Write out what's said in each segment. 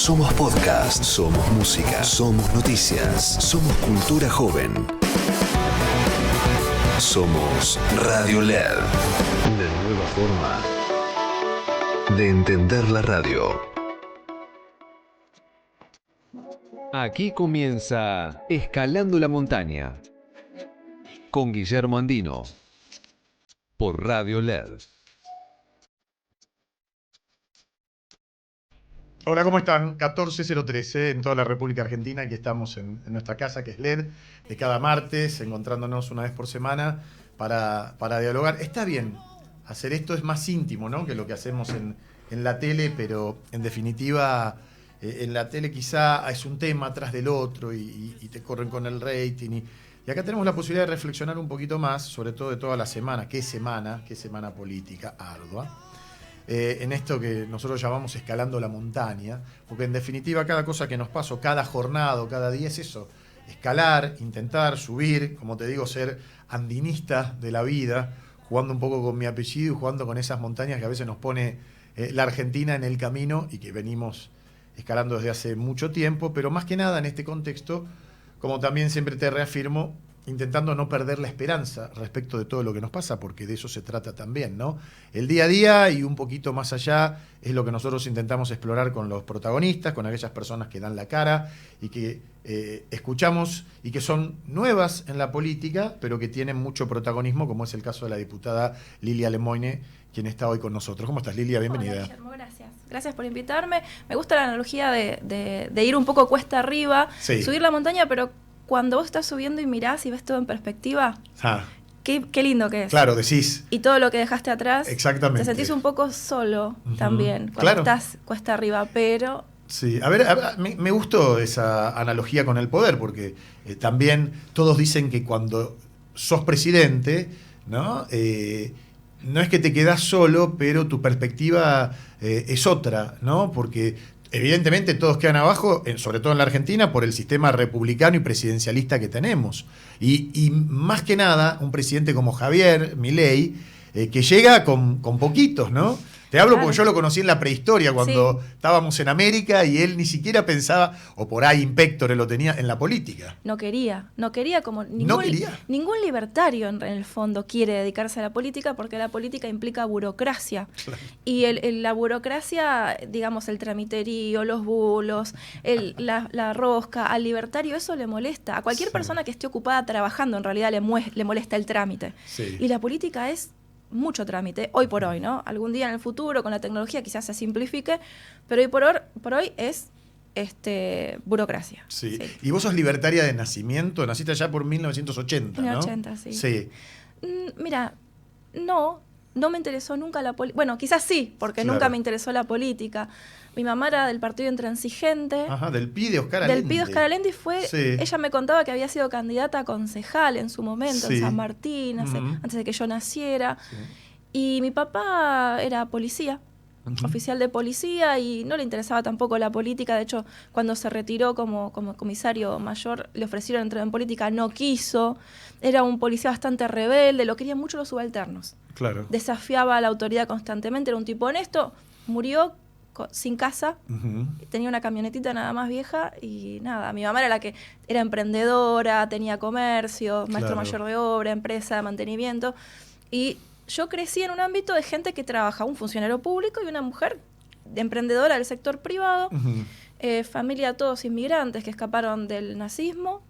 Somos podcast, somos música, somos noticias, somos cultura joven. Somos Radio LED. Una nueva forma de entender la radio. Aquí comienza Escalando la Montaña con Guillermo Andino por Radio LED. Hola, ¿cómo están? 14013 en toda la República Argentina. Aquí estamos en nuestra casa, que es LED, de cada martes, encontrándonos una vez por semana para dialogar. Está bien, hacer esto es más íntimo, ¿no?, que lo que hacemos en la tele, pero en definitiva, en la tele quizá es un tema atrás del otro y te corren con el rating. Y acá tenemos la posibilidad de reflexionar un poquito más, sobre todo de toda la semana. ¿Qué semana política ardua? En esto que nosotros llamamos escalando la montaña, porque en definitiva cada cosa que nos pasa, cada jornada, cada día es eso, escalar, intentar subir, como te digo, ser andinista de la vida, jugando un poco con mi apellido y jugando con esas montañas que a veces nos pone la Argentina en el camino y que venimos escalando desde hace mucho tiempo, pero más que nada en este contexto, como también siempre te reafirmo, intentando no perder la esperanza respecto de todo lo que nos pasa, porque de eso se trata también, ¿no? El día a día y un poquito más allá es lo que nosotros intentamos explorar con los protagonistas, con aquellas personas que dan la cara y que escuchamos y que son nuevas en la política, pero que tienen mucho protagonismo, como es el caso de la diputada Lilia Lemoine, quien está hoy con nosotros. ¿Cómo estás, Lilia? Bienvenida. Hola, Guillermo, gracias. Gracias por invitarme. Me gusta la analogía de ir un poco cuesta arriba, Sí. Subir la montaña, pero cuando vos estás subiendo y mirás y ves todo en perspectiva, qué lindo que es. Claro, decís. Y todo lo que dejaste atrás, Exactamente. te sentís un poco solo también cuando Claro. estás cuesta arriba, pero... Sí, a ver, me gustó esa analogía con el poder, porque también todos dicen que cuando sos presidente, ¿no? No es que te quedás solo, pero tu perspectiva es otra, ¿no? Porque evidentemente todos quedan abajo, sobre todo en la Argentina, por el sistema republicano y presidencialista que tenemos. Y más que nada, un presidente como Javier Milei, que llega con poquitos, ¿no? Te hablo Claro. porque yo lo conocí en la prehistoria, cuando Sí. estábamos en América y él ni siquiera pensaba, o por ahí Impéctore lo tenía en la política. No quería como No quería. ningún libertario en el fondo quiere dedicarse a la política, porque la política implica burocracia. Claro. Y la burocracia, digamos, el tramiterío, los bulos, la rosca, al libertario eso le molesta. A cualquier Sí. persona que esté ocupada trabajando en realidad le molesta el trámite. Sí. Y la política es mucho trámite, hoy por hoy, ¿no? Algún día en el futuro, con la tecnología, quizás se simplifique, pero hoy por hoy es burocracia. Sí. Sí. Y vos sos libertaria de nacimiento, naciste allá por 1980, En el ¿no? 80, sí. Sí. Mira, no me interesó nunca la política. Bueno, quizás sí, porque Claro. nunca me interesó la política. Mi mamá era del partido intransigente. Ajá, del PI de Oscar Allende. Del PIB Oscar Allende Sí. ella me contaba que había sido candidata a concejal en su momento, Sí. en San Martín, antes de que yo naciera. Sí. Y mi papá era policía, oficial de policía, y no le interesaba tampoco la política. De hecho, cuando se retiró como comisario mayor, le ofrecieron entrar en política, no quiso. Era un policía bastante rebelde, lo querían mucho los subalternos. Claro. Desafiaba a la autoridad constantemente, era un tipo honesto, murió sin casa, Ujú. tenía una camionetita nada más vieja y nada. Mi mamá era la que era emprendedora, tenía comercio, maestro Claro. mayor de obra, empresa de mantenimiento. Y yo crecí en un ámbito de gente que trabaja, un funcionario público y una mujer emprendedora del sector privado, Ujú. familia todos inmigrantes que escaparon del nazismo,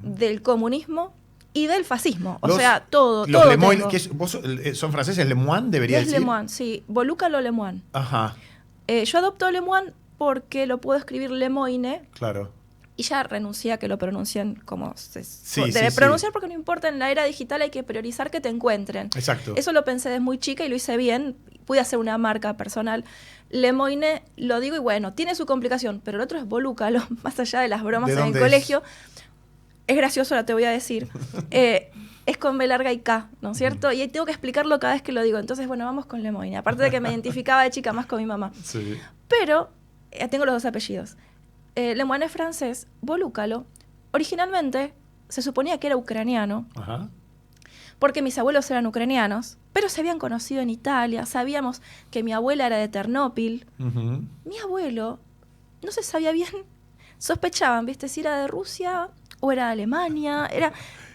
del comunismo y del fascismo. O sea, todo Los Lemoine, tengo. ¿vos son franceses? ¿Lemoine debería Es decir? Lemoine, sí. Volúcalo Lemoine. Ajá, Yo adopto Lemoine porque lo puedo escribir Lemoine claro. y ya renuncié a que lo pronuncien como se Sí, debe sí, pronunciar, sí. porque no importa, en la era digital hay que priorizar que te encuentren. Exacto. Eso lo pensé desde muy chica y lo hice bien. Pude hacer una marca personal. Lemoine, lo digo y bueno, tiene su complicación, pero el otro es Volúcalo, más allá de las bromas ¿De en el dónde es? colegio. Es gracioso, ahora te voy a decir. Es con B larga y K, ¿no es cierto? Y tengo que explicarlo cada vez que lo digo. Entonces, bueno, vamos con Lemoine. Aparte de que me identificaba de chica más con mi mamá. Sí. Pero tengo los dos apellidos. Lemoine es francés, Volúcalo. Originalmente se suponía que era ucraniano, Ajá. porque mis abuelos eran ucranianos, pero se habían conocido en Italia. Sabíamos que mi abuela era de Ternópil. Ujú. Mi abuelo no se sabía bien, sospechaban, ¿viste? Si era de Rusia o era de Alemania,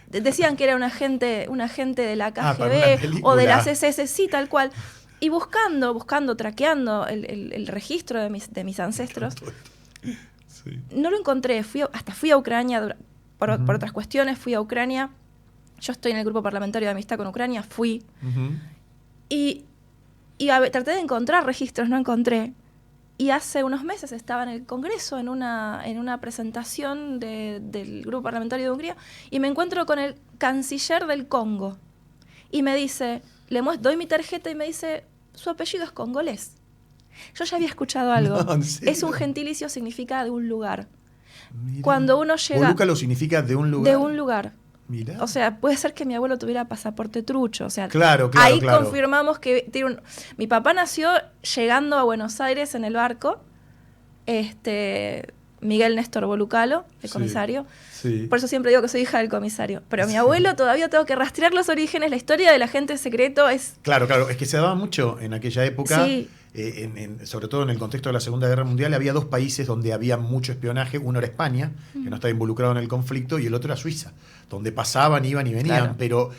decían que era un agente de la KGB o de las SS, sí, tal cual. Y buscando, traqueando el registro de mis ancestros, sí. No lo encontré. Fui a Ucrania por otras cuestiones, fui a Ucrania. Yo estoy en el grupo parlamentario de amistad con Ucrania, fui. Y traté de encontrar registros, no encontré. Y hace unos meses estaba en el Congreso, en una presentación del grupo parlamentario de Hungría, y me encuentro con el canciller del Congo. Y me dice, doy mi tarjeta y me dice, su apellido es congolés. Yo ya había escuchado algo. No, ¿en serio? Es un gentilicio, significa de un lugar. Mirá. Cuando uno llega... Bolúcalo significa de un lugar. De un lugar. Mirá. O sea, puede ser que mi abuelo tuviera pasaporte trucho. O sea, Claro. ahí confirmamos que mi papá nació llegando a Buenos Aires en el barco. Miguel Néstor Bolucalo, el comisario. Sí. Por eso siempre digo que soy hija del comisario. Pero mi abuelo todavía tengo que rastrear los orígenes. La historia del agente secreto es... Claro. Es que se daba mucho en aquella época. Sí. Sobre todo en el contexto de la Segunda Guerra Mundial, había dos países donde había mucho espionaje. Uno era España, que no estaba involucrado en el conflicto, y el otro era Suiza, donde pasaban, iban y venían. Claro. Pero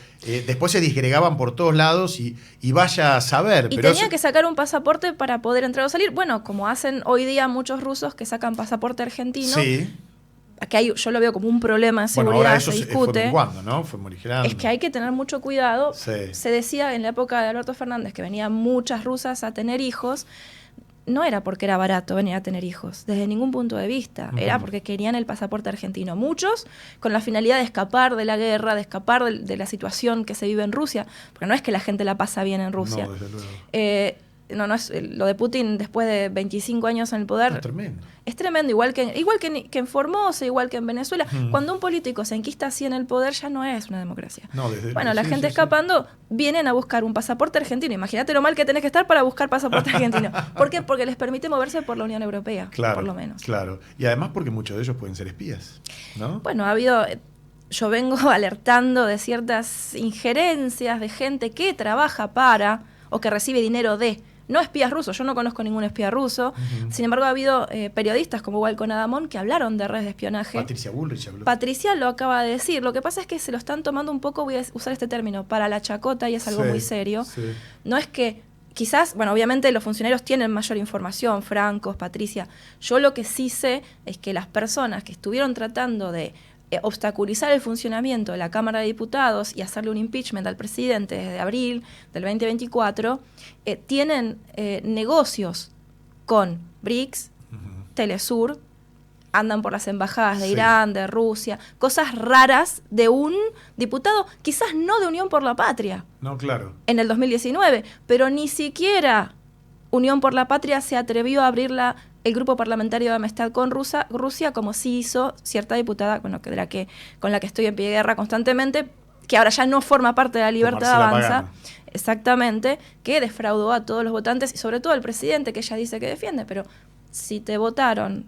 después se disgregaban por todos lados y vaya a saber. Y pero tenían que sacar un pasaporte para poder entrar o salir. Bueno, como hacen hoy día muchos rusos que sacan pasaporte argentino. Sí. Que yo lo veo como un problema de seguridad, Bueno, ahora eso se fue discute. menguando, ¿no? Fue morigerando. Es que hay que tener mucho cuidado. Sí. Se decía en la época de Alberto Fernández que venían muchas rusas a tener hijos. No era porque era barato venir a tener hijos, desde ningún punto de vista. Era porque querían el pasaporte argentino. Muchos con la finalidad de escapar de la guerra, de escapar de la situación que se vive en Rusia. Porque no es que la gente la pasa bien en Rusia. No, desde luego. No es lo de Putin después de 25 años en el poder. Es tremendo. Es tremendo, igual que en Formosa, igual que en Venezuela. Cuando un político se enquista así en el poder, ya no es una democracia. No, desde Bueno, la sí, gente sí, escapando, vienen a buscar un pasaporte argentino. Imagínate lo mal que tenés que estar para buscar pasaporte argentino. ¿Por qué? Porque les permite moverse por la Unión Europea, Claro, por lo menos. Claro. Y además porque muchos de ellos pueden ser espías, ¿no? Bueno, ha habido... Yo vengo alertando de ciertas injerencias de gente que trabaja para o que recibe dinero de... No espías rusos, yo no conozco ningún espía ruso. Sin embargo, ha habido periodistas como Walcon Adamón que hablaron de redes de espionaje. Patricia Bullrich habló. Patricia lo acaba de decir. Lo que pasa es que se lo están tomando un poco, voy a usar este término, para la chacota, y es algo muy serio. Sí. No es que quizás, bueno, obviamente los funcionarios tienen mayor información, Francos, Patricia. Yo lo que sí sé es que las personas que estuvieron tratando de obstaculizar el funcionamiento de la Cámara de Diputados y hacerle un impeachment al presidente desde abril del 2024, tienen negocios con BRICS, Telesur, andan por las embajadas de Irán, de Rusia, cosas raras de un diputado, quizás no de Unión por la Patria, No, claro. en el 2019, pero ni siquiera Unión por la Patria se atrevió a abrirla el grupo parlamentario de amistad con Rusia, como sí hizo cierta diputada con la que estoy en pie de guerra constantemente, que ahora ya no forma parte de la Libertad Avanza, exactamente, que defraudó a todos los votantes y sobre todo al presidente, que ella dice que defiende, pero si te votaron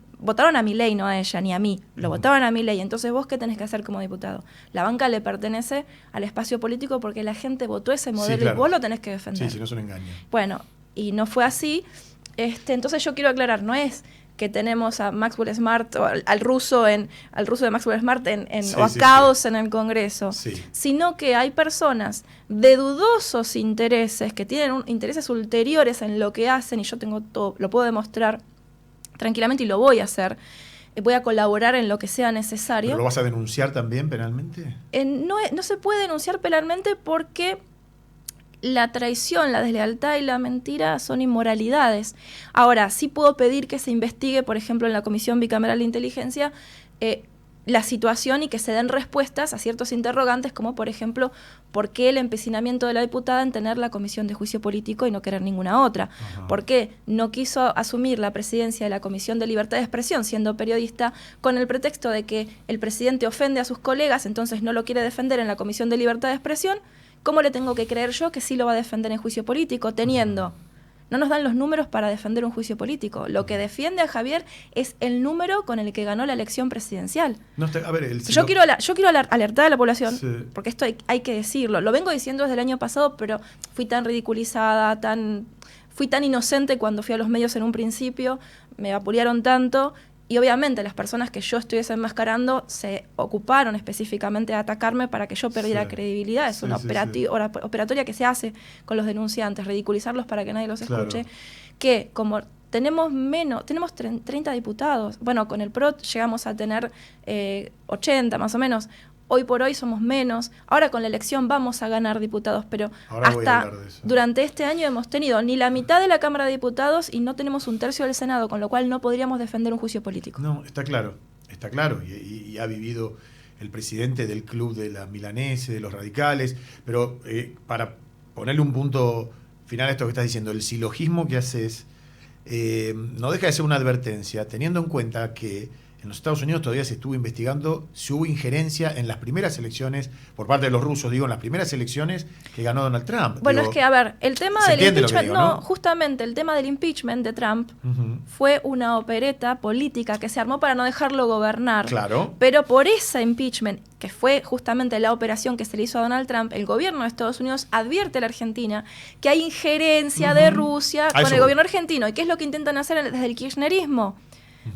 a Milei, no a ella ni a mí, lo votaron a Milei, entonces vos qué tenés que hacer como diputado. La banca le pertenece al espacio político porque la gente votó ese modelo, claro. Y vos lo tenés que defender. Sí, si no es un engaño. Bueno, y no fue así. Entonces yo quiero aclarar, no es que tenemos a Maxwell Smart o al ruso de Maxwell Smart o a Caos en el Congreso, sino que hay personas de dudosos intereses que tienen intereses ulteriores en lo que hacen, y yo tengo todo, lo puedo demostrar tranquilamente y lo voy a hacer. Voy a colaborar en lo que sea necesario. ¿Pero lo vas a denunciar también penalmente? No se puede denunciar penalmente porque la traición, la deslealtad y la mentira son inmoralidades. Ahora, sí puedo pedir que se investigue, por ejemplo, en la Comisión Bicameral de Inteligencia, la situación y que se den respuestas a ciertos interrogantes, como por ejemplo, ¿por qué el empecinamiento de la diputada en tener la comisión de juicio político y no querer ninguna otra? Ajá. ¿Por qué no quiso asumir la presidencia de la Comisión de Libertad de Expresión siendo periodista con el pretexto de que el presidente ofende a sus colegas, entonces no lo quiere defender en la Comisión de Libertad de Expresión? ¿Cómo le tengo que creer yo que sí lo va a defender en juicio político teniendo... No nos dan los números para defender un juicio político. Lo que defiende a Javier es el número con el que ganó la elección presidencial. Yo quiero alertar a la población, porque esto hay que decirlo. Lo vengo diciendo desde el año pasado, pero fui tan ridiculizada, fui tan inocente cuando fui a los medios en un principio, me vapulearon tanto, y obviamente las personas que yo estoy desenmascarando se ocuparon específicamente de atacarme para que yo perdiera credibilidad. Es una operatoria que se hace con los denunciantes, ridiculizarlos para que nadie los escuche, que como tenemos 30 diputados, bueno, con el PRO llegamos a tener 80 más o menos. Hoy por hoy somos menos. Ahora con la elección vamos a ganar diputados, pero hasta durante este año hemos tenido ni la mitad de la Cámara de Diputados y no tenemos un tercio del Senado, con lo cual no podríamos defender un juicio político. No, está claro. Y ha vivido el presidente del club de la Milanese, de los radicales, pero para ponerle un punto final a esto que estás diciendo, el silogismo que haces no deja de ser una advertencia, teniendo en cuenta que en los Estados Unidos todavía se estuvo investigando si hubo injerencia en las primeras elecciones, por parte de los rusos, en las primeras elecciones que ganó Donald Trump. Bueno, es que, a ver, el tema del impeachment, ¿no? Justamente el tema del impeachment de Trump fue una opereta política que se armó para no dejarlo gobernar. Claro. Pero por ese impeachment, que fue justamente la operación que se le hizo a Donald Trump, el gobierno de Estados Unidos advierte a la Argentina que hay injerencia de Rusia con el gobierno argentino. ¿Y qué es lo que intentan hacer desde el kirchnerismo?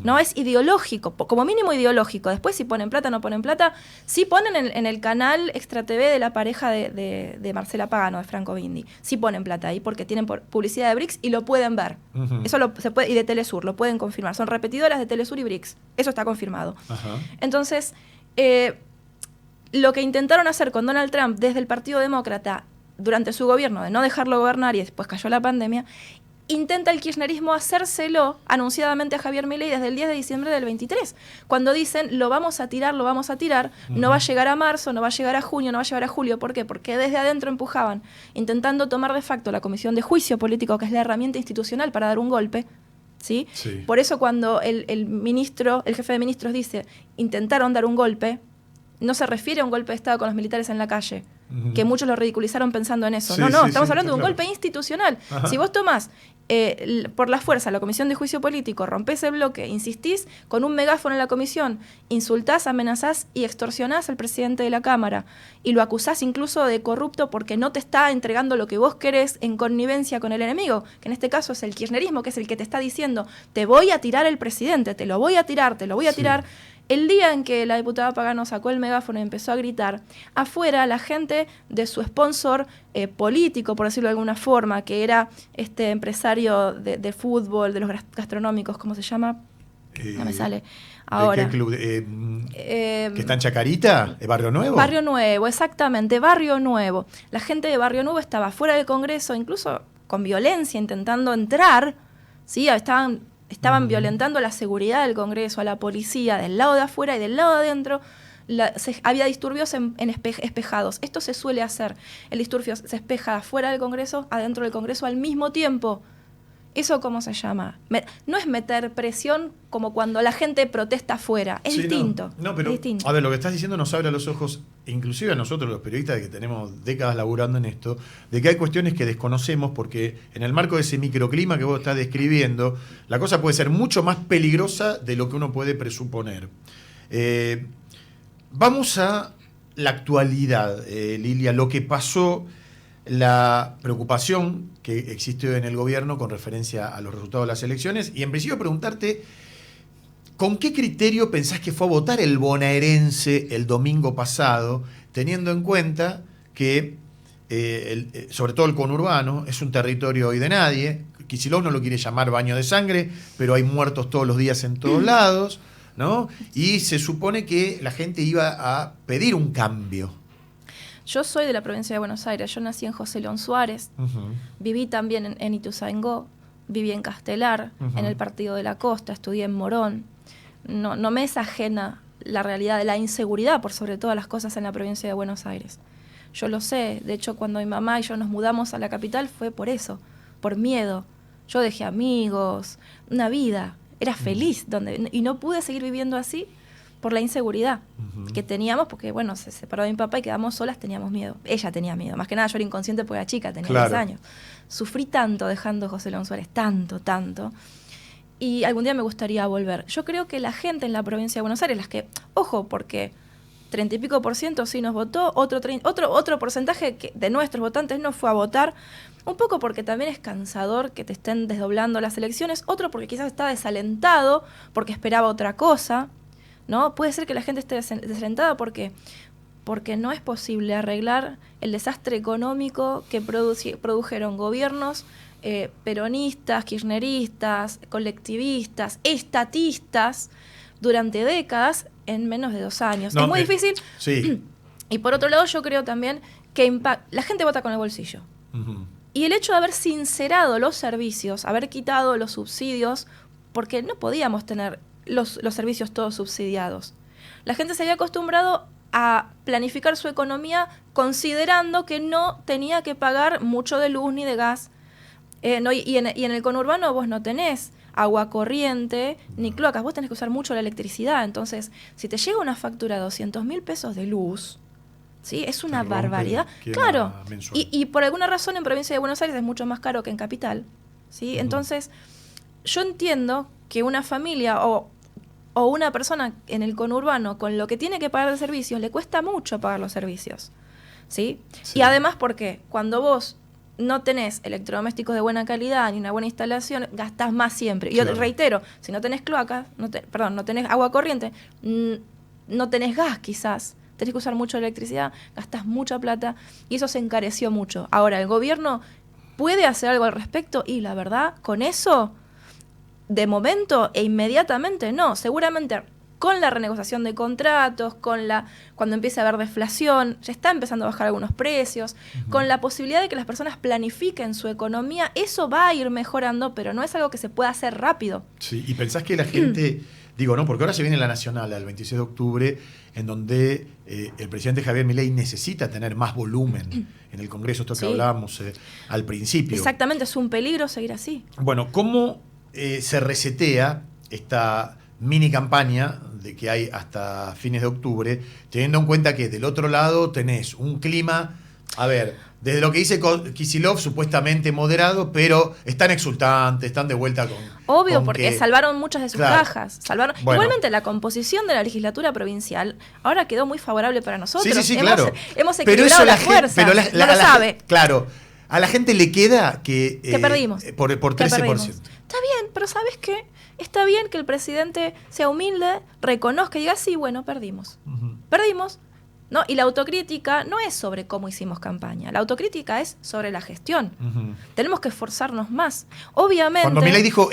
No es ideológico, como mínimo ideológico. Después si ponen plata o no ponen plata, sí ponen en el canal Extra TV de la pareja de Marcela Pagano, de Franco Bindi. Sí ponen plata ahí porque tienen publicidad de Brix y lo pueden ver. Eso se puede, y de Telesur, lo pueden confirmar. Son repetidoras de Telesur y Brix. Eso está confirmado. Entonces, lo que intentaron hacer con Donald Trump desde el Partido Demócrata durante su gobierno, de no dejarlo gobernar y después cayó la pandemia, intenta el kirchnerismo hacérselo anunciadamente a Javier Milei desde el 10 de diciembre del 23, cuando dicen lo vamos a tirar, no va a llegar a marzo, no va a llegar a junio, no va a llegar a julio. ¿Por qué? Porque desde adentro empujaban, intentando tomar de facto la Comisión de Juicio Político, que es la herramienta institucional para dar un golpe. ¿Sí? Por eso cuando el jefe de ministros dice intentaron dar un golpe, no se refiere a un golpe de Estado con los militares en la calle, que muchos lo ridiculizaron pensando en eso. Estamos hablando de un golpe institucional. Si vos tomás por la fuerza la Comisión de Juicio Político, rompés el bloque, insistís con un megáfono en la comisión, insultás, amenazás y extorsionás al presidente de la Cámara y lo acusás incluso de corrupto porque no te está entregando lo que vos querés en connivencia con el enemigo, que en este caso es el kirchnerismo, que es el que te está diciendo te voy a tirar el presidente, te lo voy a tirar. El día en que la diputada Pagano sacó el megáfono y empezó a gritar, afuera la gente de su sponsor político, por decirlo de alguna forma, que era este empresario de fútbol, de los gastronómicos, ¿cómo se llama? No me sale ahora. ¿De qué club? ¿Que está en Chacarita? ¿De Barrio Nuevo? Barrio Nuevo, exactamente, Barrio Nuevo. La gente de Barrio Nuevo estaba fuera del Congreso, incluso con violencia, intentando entrar, ¿sí? Estaban violentando la seguridad del Congreso, a la policía, del lado de afuera y del lado de adentro. Había disturbios espejados. Esto se suele hacer. El disturbio se espeja afuera del Congreso, adentro del Congreso al mismo tiempo. ¿Eso cómo se llama? No es meter presión como cuando la gente protesta afuera. Es distinto. No, pero, a ver, lo que estás diciendo nos abre los ojos, inclusive a nosotros los periodistas que tenemos décadas laburando en esto, de que hay cuestiones que desconocemos porque en el marco de ese microclima que vos estás describiendo, la cosa puede ser mucho más peligrosa de lo que uno puede presuponer. Vamos a la actualidad, Lilia, lo que pasó, la preocupación que existe en el gobierno con referencia a los resultados de las elecciones y en principio preguntarte ¿con qué criterio pensás que fue a votar el bonaerense el domingo pasado, teniendo en cuenta que sobre todo el conurbano es un territorio hoy de nadie? Kicillof no lo quiere llamar baño de sangre, pero hay muertos todos los días en todos lados, ¿no? Y se supone que la gente iba a pedir un cambio. Yo soy de la provincia de Buenos Aires, yo nací en José León Suárez, viví también en Ituzaingó, viví en Castelar, en el Partido de la Costa, estudié en Morón. No me es ajena la realidad de la inseguridad, por sobre todas las cosas, en la provincia de Buenos Aires. Yo lo sé, de hecho cuando mi mamá y yo nos mudamos a la capital fue por eso, por miedo. Yo dejé amigos, una vida, era feliz, y no pude seguir viviendo así por la inseguridad que teníamos, porque bueno, se separó de mi papá y quedamos solas, teníamos miedo. Ella tenía miedo, más que nada yo era inconsciente porque era chica, tenía 10 años. Sufrí tanto dejando José León Suárez, tanto, y algún día me gustaría volver. Yo creo que la gente en la provincia de Buenos Aires, las que, ojo, porque 30 y pico por ciento sí nos votó, otro porcentaje de nuestros votantes no fue a votar, un poco porque también es cansador que te estén desdoblando las elecciones, otro porque quizás está desalentado, porque esperaba otra cosa, ¿no? Puede ser que la gente esté desalentada porque no es posible arreglar el desastre económico que produjeron gobiernos peronistas, kirchneristas, colectivistas, estatistas durante décadas en menos de 2 años. Es muy difícil. Sí. Y por otro lado, yo creo también que la gente vota con el bolsillo. Uh-huh. Y el hecho de haber sincerado los servicios, haber quitado los subsidios, porque no podíamos tener los servicios todos subsidiados. La gente se había acostumbrado a planificar su economía considerando que no tenía que pagar mucho de luz ni de gas. Y en el conurbano vos no tenés agua corriente ni cloacas, vos tenés que usar mucho la electricidad. Entonces, si te llega una factura de 200.000 pesos de luz, ¿sí? Es una barbaridad. Claro, y por alguna razón en provincia de Buenos Aires es mucho más caro que en capital, ¿sí? Entonces, yo entiendo que una familia o una persona en el conurbano con lo que tiene que pagar de servicios, le cuesta mucho pagar los servicios, ¿sí? Y además porque cuando vos no tenés electrodomésticos de buena calidad ni una buena instalación, gastás más siempre. Y yo reitero, si no tenés cloacas, no tenés agua corriente, no tenés gas quizás, tenés que usar mucho electricidad, gastás mucha plata y eso se encareció mucho. Ahora, ¿el gobierno puede hacer algo al respecto? Y la verdad, con eso, de momento e inmediatamente no. Seguramente con la renegociación de contratos, cuando empiece a haber deflación, ya está empezando a bajar algunos precios, con la posibilidad de que las personas planifiquen su economía, eso va a ir mejorando, pero no es algo que se pueda hacer rápido. Sí, y pensás que la gente, digo, ¿no? Porque ahora se viene la nacional, el 26 de octubre, en donde el presidente Javier Milei necesita tener más volumen en el Congreso, esto que hablábamos al principio. Exactamente, es un peligro seguir así. Bueno, ¿cómo se resetea esta mini campaña de que hay hasta fines de octubre, teniendo en cuenta que del otro lado tenés un clima, a ver, desde lo que dice Kicillof, supuestamente moderado, pero están exultantes, están de vuelta con... Obvio, porque salvaron muchas de sus cajas. Bueno. Igualmente, la composición de la legislatura provincial ahora quedó muy favorable para nosotros. Sí, claro. Hemos equilibrado la fuerza. Pero no lo sabe. Claro. A la gente le queda que perdimos. Por 13%. Está bien, pero ¿sabes qué? Está bien que el presidente sea humilde, reconozca y diga, sí, bueno, perdimos. Perdimos. ¿No? Y la autocrítica no es sobre cómo hicimos campaña. La autocrítica es sobre la gestión. Tenemos que esforzarnos más. Obviamente... Cuando Milei dijo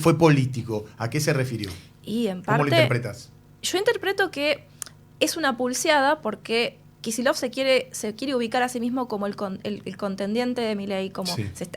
fue político, ¿a qué se refirió? Y en parte... ¿Cómo lo interpretas? Yo interpreto que es una pulseada porque Kicillof se quiere ubicar a sí mismo como el contendiente de Milei.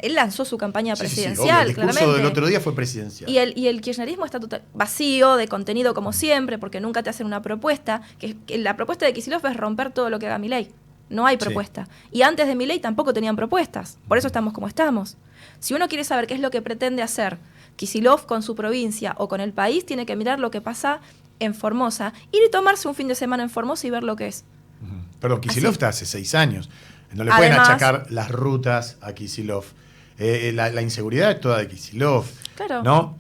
Él lanzó su campaña presidencial, el discurso claramente. del otro día fue presidencial. Y el kirchnerismo está vacío de contenido como siempre, porque nunca te hacen una propuesta. Que la propuesta de Kicillof es romper todo lo que haga Milei. No hay propuesta. Y antes de Milei tampoco tenían propuestas. Por eso estamos como estamos. Si uno quiere saber qué es lo que pretende hacer Kicillof con su provincia o con el país, tiene que mirar lo que pasa en Formosa. Ir y tomarse un fin de semana en Formosa y ver lo que es. Pero Kicillof está hace 6 años. No le pueden achacar las rutas a Kicillof. La inseguridad es toda de Kicillof. Claro. ¿No?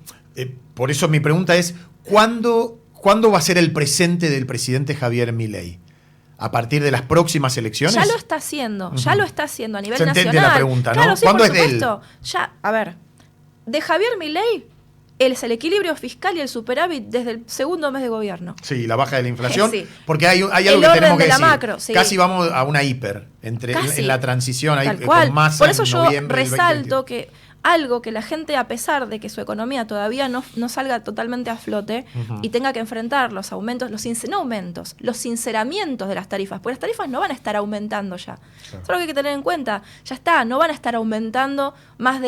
Por eso mi pregunta es, ¿cuándo va a ser el presente del presidente Javier Milei? ¿A partir de las próximas elecciones? Ya lo está haciendo. Ya lo está haciendo a nivel se nacional. entiende la pregunta, ¿no? Claro, sí, ¿Cuándo por es supuesto. de él? Ya, a ver. De Javier Milei es el equilibrio fiscal y el superávit desde el segundo mes de gobierno. Sí, la baja de la inflación. Sí. Porque hay algo El que orden tenemos que de la decir. macro, sí. Casi vamos a una hiper en la transición ahí, Tal cual. con Massa Por eso en yo noviembre del resalto 2021. que algo que la gente, a pesar de que su economía todavía no salga totalmente a flote y tenga que enfrentar los aumentos, los sinceramientos de las tarifas, porque las tarifas no van a estar aumentando ya. Claro. Eso es lo que hay que tener en cuenta. Ya está, no van a estar aumentando más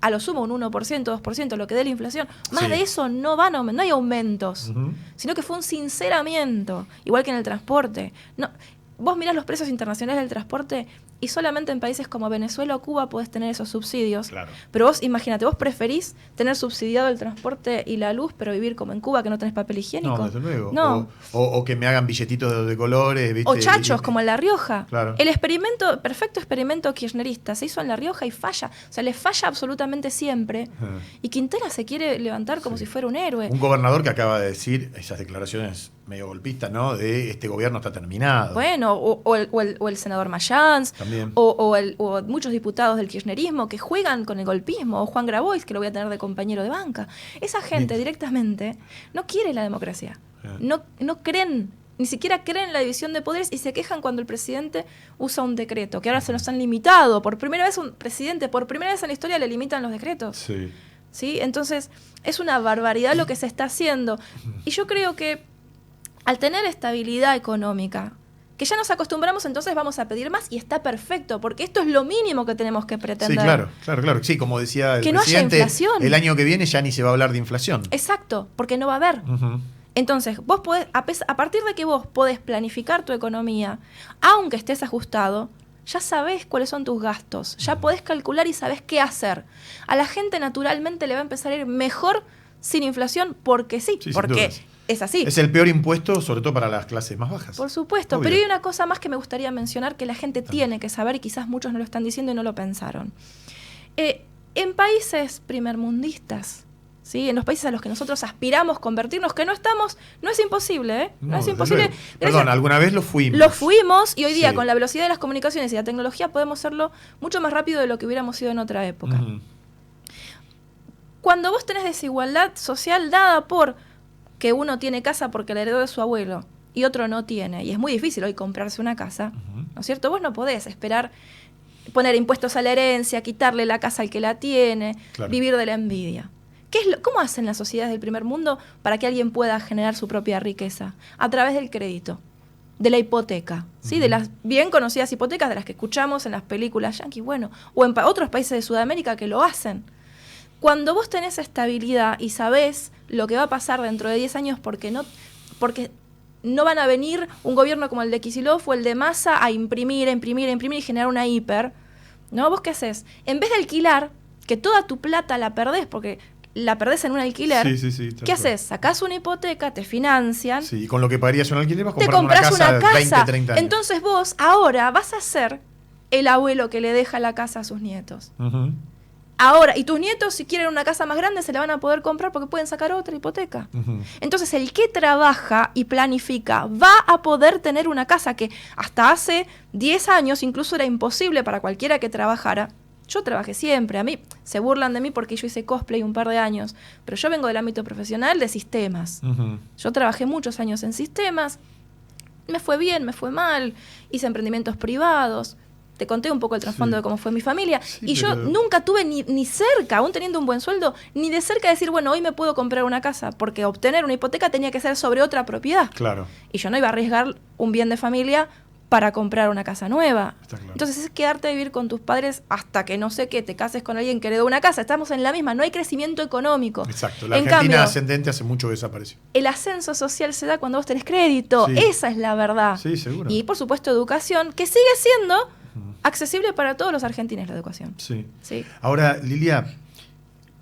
a lo sumo un 1%, 2%, lo que dé la inflación. Más de eso no van a aumentar, no hay aumentos, sino que fue un sinceramiento, igual que en el transporte. No, vos mirás los precios internacionales del transporte y solamente en países como Venezuela o Cuba podés tener esos subsidios. Claro. Pero vos, imagínate, vos preferís tener subsidiado el transporte y la luz, pero vivir como en Cuba, que no tenés papel higiénico. No, desde luego. No. O que me hagan billetitos de colores. ¿viste? O chachos, como en La Rioja. Claro. El perfecto experimento kirchnerista se hizo en La Rioja y falla. O sea, le falla absolutamente siempre. Y Quintana se quiere levantar como si fuera un héroe. Un gobernador que acaba de decir esas declaraciones medio golpista, ¿no? De este gobierno está terminado. Bueno, o el senador Mayans, También. o muchos diputados del kirchnerismo que juegan con el golpismo, o Juan Grabois, que lo voy a tener de compañero de banca. Esa gente directamente no quiere la democracia. No creen, ni siquiera creen en la división de poderes y se quejan cuando el presidente usa un decreto, que ahora se nos han limitado. Por primera vez un presidente, por primera vez en la historia le limitan los decretos. Sí. ¿Sí? Entonces, es una barbaridad lo que se está haciendo. Y yo creo que al tener estabilidad económica, que ya nos acostumbramos, entonces vamos a pedir más y está perfecto, porque esto es lo mínimo que tenemos que pretender. Sí, claro. Sí, como decía el que no haya presidente, inflación. el año que viene ya ni se va a hablar de inflación. Exacto, porque no va a haber. Entonces, vos podés, a partir de que vos podés planificar tu economía, aunque estés ajustado, ya sabés cuáles son tus gastos, ya podés calcular y sabés qué hacer. A la gente naturalmente le va a empezar a ir mejor sin inflación, porque sí, porque es así. Es el peor impuesto, sobre todo para las clases más bajas. Por supuesto, Obvio. pero hay una cosa más que me gustaría mencionar que la gente tiene que saber y quizás muchos no lo están diciendo y no lo pensaron. En países primermundistas, ¿sí? En los países a los que nosotros aspiramos convertirnos, que no estamos, no es imposible, ¿eh? No es imposible. Perdón, alguna vez lo fuimos. Lo fuimos y hoy día Sí. con la velocidad de las comunicaciones y la tecnología podemos hacerlo mucho más rápido de lo que hubiéramos sido en otra época. Cuando vos tenés desigualdad social dada por que uno tiene casa porque la heredó de su abuelo y otro no tiene, y es muy difícil hoy comprarse una casa, ¿no es cierto? Vos no podés esperar poner impuestos a la herencia, quitarle la casa al que la tiene, vivir de la envidia. ¿Cómo hacen las sociedades del primer mundo para que alguien pueda generar su propia riqueza? A través del crédito, de la hipoteca, ¿sí? De las bien conocidas hipotecas de las que escuchamos en las películas yanquis, bueno, o en otros países de Sudamérica que lo hacen. Cuando vos tenés estabilidad y sabés lo que va a pasar dentro de 10 años porque no van a venir un gobierno como el de Kicillof o el de Massa a imprimir y generar una hiper, ¿no? ¿Vos qué haces? En vez de alquilar, que toda tu plata la perdés porque la perdés en un alquiler, ¿qué haces? Sacás una hipoteca, te financian, Sí, y con lo que pagarías un alquiler vas a te comprar compras una una casa de casa. 20, 30 años. Entonces vos ahora vas a ser el abuelo que le deja la casa a sus nietos. Ahora, y tus nietos, si quieren una casa más grande, se la van a poder comprar porque pueden sacar otra hipoteca. Entonces, el que trabaja y planifica va a poder tener una casa que hasta hace 10 años incluso era imposible para cualquiera que trabajara. Yo trabajé siempre. A mí se burlan de mí porque yo hice cosplay un par de años, pero yo vengo del ámbito profesional de sistemas. Yo trabajé muchos años en sistemas. Me fue bien, me fue mal. Hice emprendimientos privados. Te conté un poco el trasfondo de cómo fue mi familia. Y yo nunca tuve ni cerca, aún teniendo un buen sueldo, ni de cerca decir, bueno, hoy me puedo comprar una casa, porque obtener una hipoteca tenía que ser sobre otra propiedad. Claro. Y yo no iba a arriesgar un bien de familia para comprar una casa nueva. Está claro. Entonces es quedarte a vivir con tus padres hasta que no sé qué, te cases con alguien que heredó una casa. Estamos en la misma, no hay crecimiento económico. Exacto. La En Argentina cambio, ascendente hace mucho que desapareció. el ascenso social se da cuando vos tenés crédito. Sí. Esa es la verdad. Sí, seguro. Y por supuesto educación, que sigue siendo accesible para todos los argentinos la educación. Sí. Sí. Ahora, Lilia,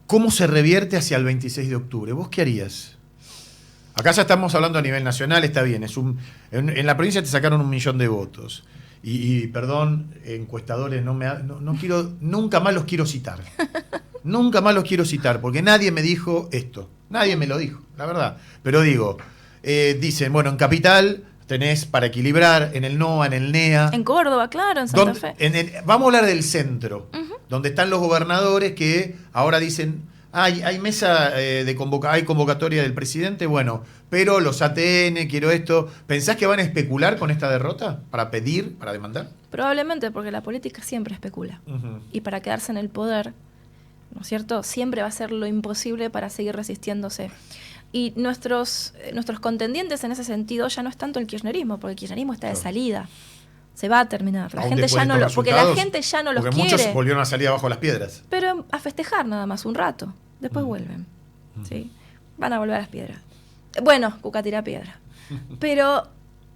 ¿cómo se revierte hacia el 26 de octubre? ¿Vos qué harías? Acá ya estamos hablando a nivel nacional, está bien. En la provincia te sacaron 1 millón de votos. Y perdón, encuestadores, no quiero, nunca más los quiero citar. Nunca más los quiero citar, porque nadie me dijo esto. Nadie me lo dijo, la verdad. Pero digo, dicen, bueno, en Capital tenés para equilibrar, en el NOA, en el NEA. En Córdoba, claro, en Santa Fe. Vamos a hablar del centro, donde están los gobernadores que ahora dicen, hay mesa hay convocatoria del presidente, bueno, pero los ATN, quiero esto. ¿Pensás que van a especular con esta derrota? ¿Para pedir, para demandar? Probablemente, porque la política siempre especula. Y para quedarse en el poder, ¿no es cierto? Siempre va a ser lo imposible para seguir resistiéndose. Y nuestros contendientes en ese sentido ya no es tanto el kirchnerismo, porque el kirchnerismo está de salida. Se va a terminar. La gente ya no lo, porque la gente ya no los quiere. Porque muchos volvieron a salir abajo las piedras. Pero a festejar nada más un rato. Después vuelven. ¿Sí? Van a volver a las piedras. Bueno, Cuca tira piedra. Pero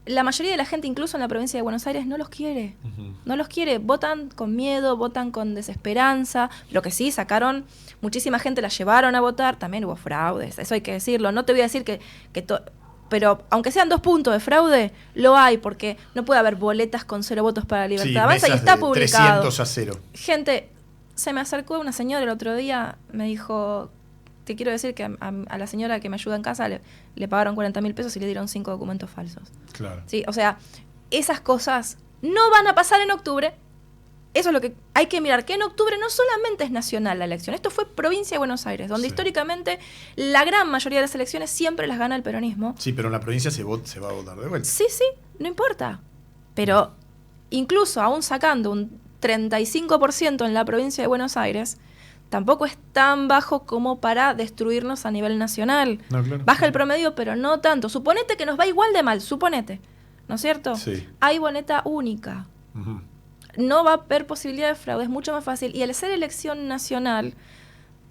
la mayoría de la gente, incluso en la provincia de Buenos Aires, no los quiere. No los quiere. Votan con miedo, votan con desesperanza. Lo que sí, sacaron, muchísima gente la llevaron a votar. También hubo fraudes, eso hay que decirlo. No te voy a decir pero aunque sean 2 puntos de fraude, lo hay, porque no puede haber boletas con 0 votos para la Libertad Avanza y está publicado. 300 a 0. Gente, se me acercó una señora el otro día, me dijo, te quiero decir que a la señora que me ayuda en casa le pagaron 40.000 pesos y le dieron 5 documentos falsos. Claro. ¿Sí? O sea, esas cosas no van a pasar en octubre. Eso es lo que hay que mirar, que en octubre no solamente es nacional la elección, esto fue provincia de Buenos Aires, donde históricamente la gran mayoría de las elecciones siempre las gana el peronismo. Sí, pero en la provincia se va a votar de vuelta. Sí, no importa. Pero incluso aún sacando un 35% en la provincia de Buenos Aires, tampoco es tan bajo como para destruirnos a nivel nacional. No, claro. Baja el promedio, pero no tanto. Suponete que nos va igual de mal, suponete. ¿No es cierto? Sí. Hay boleta única. Uh-huh. No va a haber posibilidad de fraude, es mucho más fácil. Y al ser elección nacional,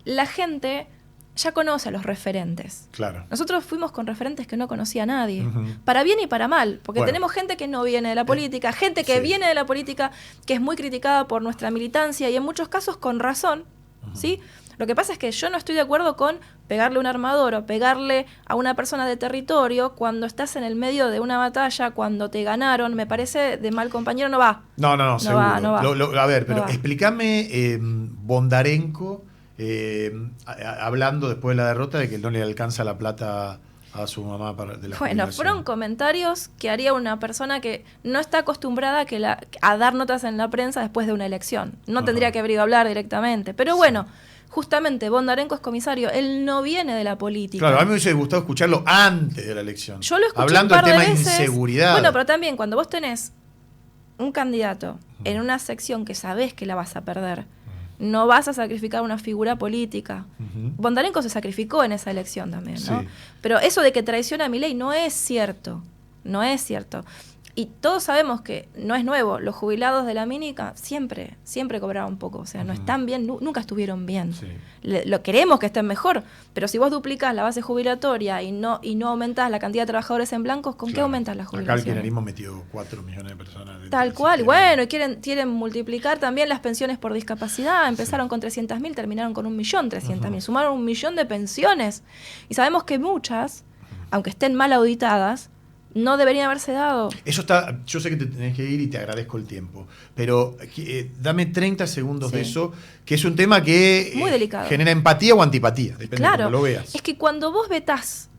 la gente ya conoce a los referentes. Claro. Nosotros fuimos con referentes que no conocía nadie, Uh-huh. para bien y para mal, porque Bueno. tenemos gente que no viene de la política, gente que sí. viene de la política, que es muy criticada por nuestra militancia y en muchos casos con razón, Uh-huh. ¿sí? Lo que pasa es que yo no estoy de acuerdo con pegarle un armador o pegarle a una persona de territorio cuando estás en el medio de una batalla, cuando te ganaron, me parece de mal compañero, no va. No, seguro. No va. A ver, pero No va. explícame Bondarenko hablando después de la derrota de que no le alcanza la plata a su mamá de la Bueno, jubilación. fueron comentarios que haría una persona que no está acostumbrada a dar notas en la prensa después de una elección. No Ajá. tendría que haber ido a hablar directamente. Pero bueno, justamente Bondarenko es comisario, él no viene de la política. Claro, a mí me hubiese gustado escucharlo antes de la elección. Yo lo escuché hablando un par del de tema veces. inseguridad. Bueno, pero también cuando vos tenés un candidato en una sección que sabés que la vas a perder, no vas a sacrificar una figura política. Ujú. Bondarenko se sacrificó en esa elección también, ¿no? Sí. Pero eso de que traiciona a Milei no es cierto. No es cierto. Y todos sabemos que no es nuevo. Los jubilados de la mínica siempre cobraron poco. O sea, no están bien, nunca estuvieron bien. Sí. Lo queremos que estén mejor. Pero si vos duplicás la base jubilatoria y no aumentás la cantidad de trabajadores en blancos, ¿con qué Claro. aumentas la Acá el jubilación? kirchnerismo metió 4 millones de personas. Tal cual, y bueno, y quieren multiplicar también las pensiones por discapacidad. Empezaron con 300.000, terminaron con 1.300.000. Sumaron 1 millón de pensiones. Y sabemos que muchas, aunque estén mal auditadas, no deberían haberse dado. Eso está, yo sé que te tenés que ir y te agradezco el tiempo, pero dame 30 segundos Sí. de eso, que es un tema que Muy delicado. genera empatía o antipatía, depende de Claro, cómo lo veas. es que cuando vos vetás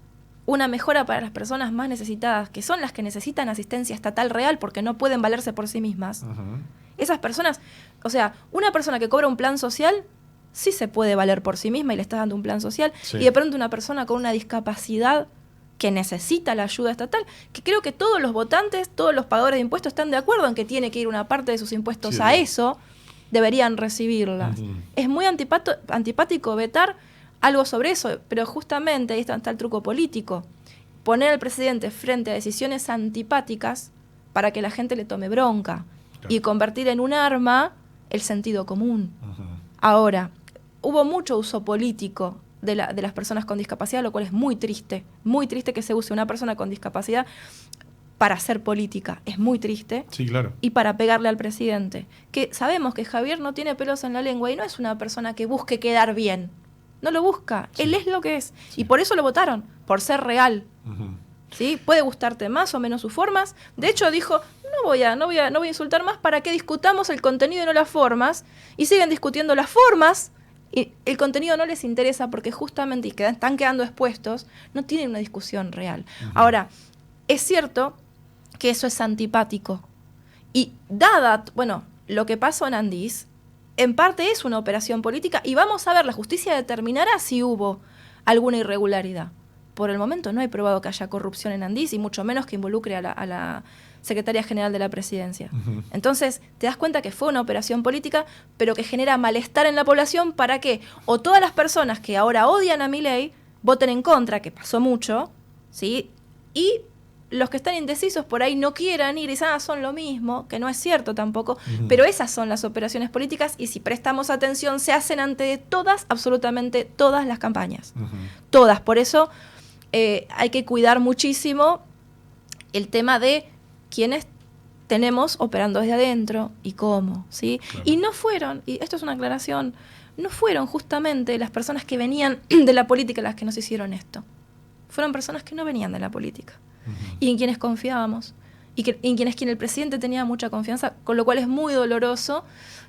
una mejora para las personas más necesitadas, que son las que necesitan asistencia estatal real porque no pueden valerse por sí mismas, Ujú. esas personas, o sea, una persona que cobra un plan social sí se puede valer por sí misma y le estás dando un plan social, Sí. y de pronto una persona con una discapacidad que necesita la ayuda estatal, que creo que todos los votantes, todos los pagadores de impuestos están de acuerdo en que tiene que ir una parte de sus impuestos Sí, a sí. eso, deberían recibirlas. Ujú. Es muy antipático vetar algo sobre eso, pero justamente ahí está el truco político. Poner al presidente frente a decisiones antipáticas para que la gente le tome bronca Claro. y convertir en un arma el sentido común. Ujú. Ahora, hubo mucho uso político de las personas con discapacidad, lo cual es muy triste que se use una persona con discapacidad para hacer política, es muy triste, Sí, claro. y para pegarle al presidente. Que sabemos que Javier no tiene pelos en la lengua y no es una persona que busque quedar bien, no lo busca, Sí. él es lo que es, Sí. y por eso lo votaron, por ser real. Ujú. ¿Sí? Puede gustarte más o menos sus formas. De hecho, dijo, no voy a insultar más para que discutamos el contenido y no las formas. Y siguen discutiendo las formas y el contenido no les interesa porque justamente están quedando expuestos, no tienen una discusión real. Ahora, es cierto que eso es antipático. Y dada, bueno, lo que pasó en Andís, en parte es una operación política y vamos a ver, la justicia determinará si hubo alguna irregularidad. Por el momento no hay probado que haya corrupción en Andís y mucho menos que involucre a la Secretaría General de la Presidencia. Ujú. Entonces, te das cuenta que fue una operación política, pero que genera malestar en la población para que o todas las personas que ahora odian a Milei voten en contra, que pasó mucho, ¿sí? Y los que están indecisos por ahí no quieran ir y dicen, son lo mismo, que no es cierto tampoco, pero esas son las operaciones políticas y si prestamos atención se hacen ante todas, absolutamente todas las campañas. Ujú. Todas, por eso hay que cuidar muchísimo el tema de quiénes tenemos operando desde adentro y cómo, ¿sí? Claro. Y no fueron, y esto es una aclaración, no fueron justamente las personas que venían de la política las que nos hicieron esto. Fueron personas que no venían de la política Ujú. y en quienes confiábamos y en quien el presidente tenía mucha confianza, con lo cual es muy doloroso.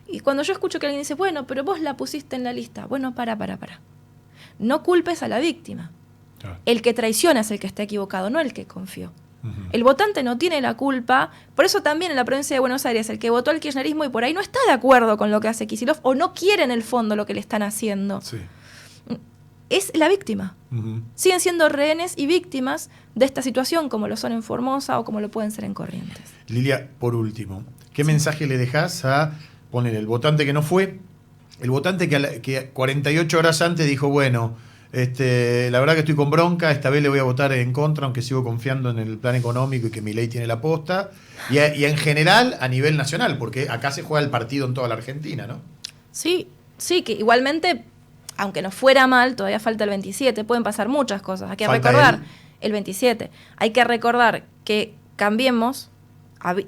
Y cuando yo escucho que alguien dice, bueno, pero vos la pusiste en la lista, bueno, para. no culpes a la víctima. Claro. El que traiciona es el que está equivocado, no el que confió. Ujú. El votante no tiene la culpa. Por eso también en la provincia de Buenos Aires, el que votó al kirchnerismo y por ahí no está de acuerdo con lo que hace Kicillof o no quiere en el fondo lo que le están haciendo, Sí. es la víctima. Ujú. Siguen siendo rehenes y víctimas de esta situación, como lo son en Formosa o como lo pueden ser en Corrientes. Lilia, por último, ¿qué mensaje le dejás a poner el votante que no fue? El votante que 48 horas antes dijo, bueno, la verdad que estoy con bronca, esta vez le voy a votar en contra, aunque sigo confiando en el plan económico y que Milei tiene la posta. Y en general, a nivel nacional, porque acá se juega el partido en toda la Argentina, ¿no? Sí, sí, que igualmente, aunque no fuera mal, todavía falta el 27, pueden pasar muchas cosas. Hay que Falta recordar, el 27, hay que recordar que Cambiemos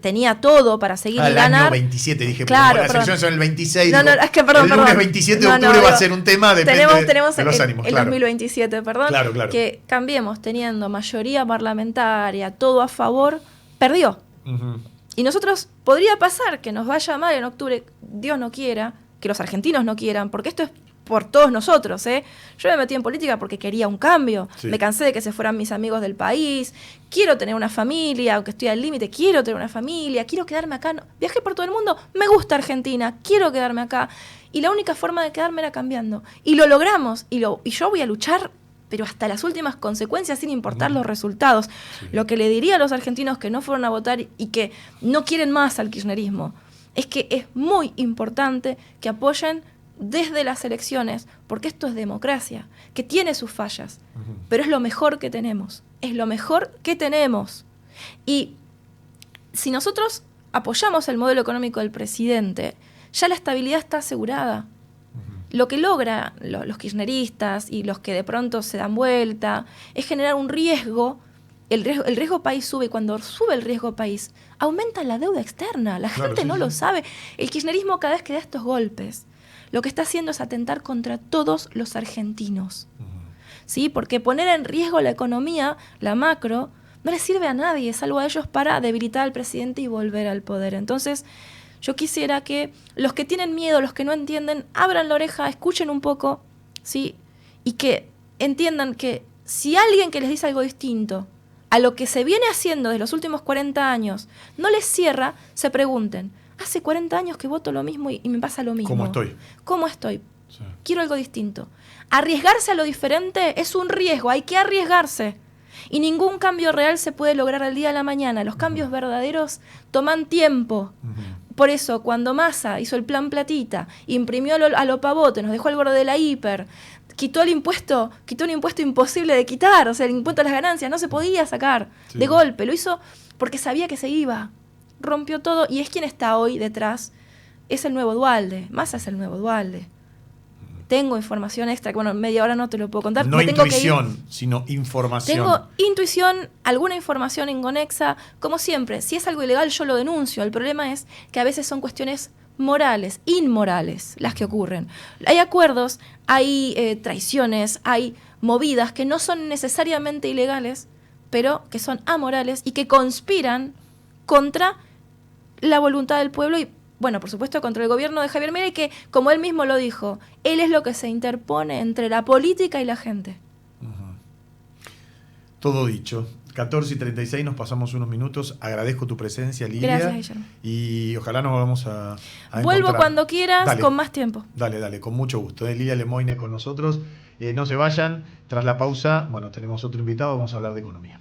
tenía todo para seguir y El ganar. año 27, dije, Claro, porque las elecciones son el 26. No, digo, es que perdón, el lunes perdón. 27 de No, octubre no, va a digo, ser un tema, depende tenemos de los el, ánimos. el Claro. 2027, perdón, Claro. que Cambiemos teniendo mayoría parlamentaria, todo a favor, perdió. Ujú. Y nosotros, podría pasar que nos vaya mal en octubre, Dios no quiera, que los argentinos no quieran, porque esto es por todos nosotros, ¿eh? Yo me metí en política porque quería un cambio, Sí. me cansé de que se fueran mis amigos del país, quiero tener una familia, aunque estoy al límite, quiero tener una familia, quiero quedarme acá, viajé por todo el mundo, me gusta Argentina, quiero quedarme acá. Y la única forma de quedarme era cambiando. Y lo logramos, y yo voy a luchar, pero hasta las últimas consecuencias, sin importar los resultados. Sí. Lo que le diría a los argentinos que no fueron a votar y que no quieren más al kirchnerismo, es que es muy importante que apoyen desde las elecciones, porque esto es democracia, que tiene sus fallas, pero es lo mejor que tenemos, es lo mejor que tenemos. Y si nosotros apoyamos el modelo económico del presidente, ya la estabilidad está asegurada. Lo que logra los kirchneristas y los que de pronto se dan vuelta es generar un riesgo. El riesgo país sube, y cuando sube el riesgo país, aumenta la deuda externa. La Claro, gente sí, no sí. lo sabe. El kirchnerismo, cada vez que da estos golpes, lo que está haciendo es atentar contra todos los argentinos. ¿Sí? Porque poner en riesgo la economía, la macro, no le sirve a nadie, salvo a ellos para debilitar al presidente y volver al poder. Entonces, yo quisiera que los que tienen miedo, los que no entienden, abran la oreja, escuchen un poco, ¿sí? Y que entiendan que si alguien que les dice algo distinto a lo que se viene haciendo desde los últimos 40 años no les cierra, se pregunten, hace 40 años que voto lo mismo y me pasa lo mismo. ¿Cómo estoy? ¿Cómo estoy? Sí. Quiero algo distinto. Arriesgarse a lo diferente es un riesgo, hay que arriesgarse. Y ningún cambio real se puede lograr al día a la mañana. Los cambios verdaderos toman tiempo. Por eso, cuando Massa hizo el plan Platita, imprimió a lo pavote, nos dejó al borde de la hiper, quitó un impuesto imposible de quitar, o sea, el impuesto a las ganancias, no se podía sacar Sí. de golpe. Lo hizo porque sabía que se iba. Rompió todo y es quien está hoy detrás. Es el nuevo Duhalde. Massa es el nuevo Duhalde. Tengo información extra, que bueno, en media hora no te lo puedo contar. No me tengo que ir. intuición, sino información. Tengo intuición, alguna información inconexa. Como siempre, si es algo ilegal yo lo denuncio. El problema es que a veces son cuestiones morales, inmorales, las que ocurren. Hay acuerdos, hay traiciones, hay movidas que no son necesariamente ilegales, pero que son amorales y que conspiran contra la voluntad del pueblo y, bueno, por supuesto, contra el gobierno de Javier Milei, que, como él mismo lo dijo, él es lo que se interpone entre la política y la gente. Todo dicho. 14:36, nos pasamos unos minutos. Agradezco tu presencia, Lilia. Gracias, Guillermo. Y ojalá nos volvamos a Vuelvo encontrar. cuando quieras, Dale. con más tiempo. Dale, con mucho gusto. Lilia Lemoine con nosotros. No se vayan. Tras la pausa, bueno, tenemos otro invitado. Vamos a hablar de economía.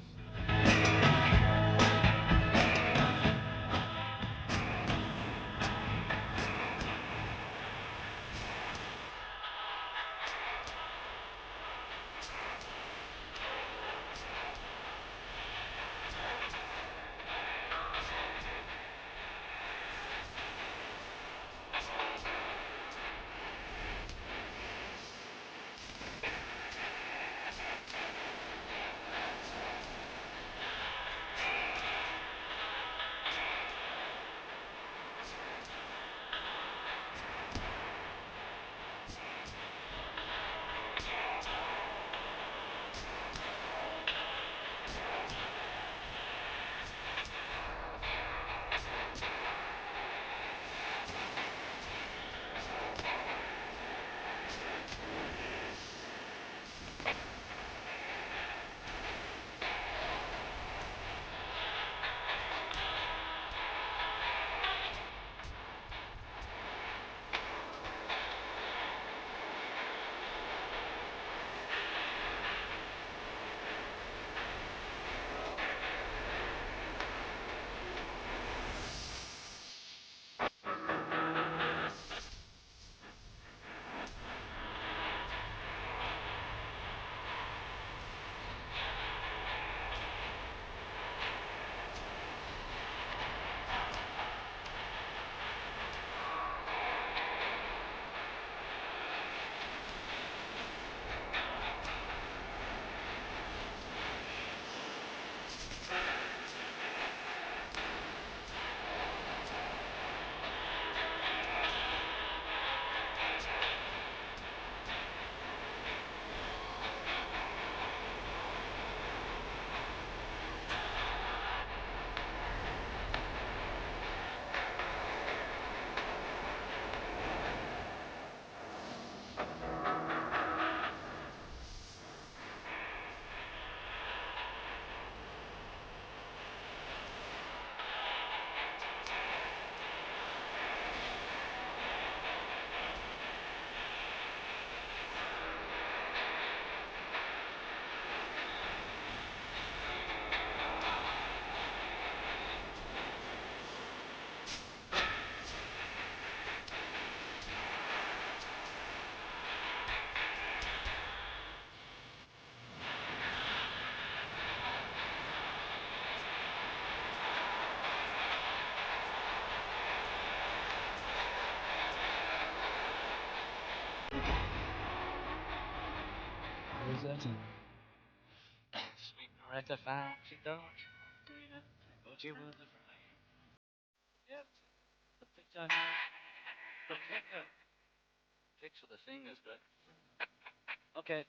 Sweet Loretta found she don't. But she was afraid. Yep. The picture. The picture. Picture the thing is good. Okay.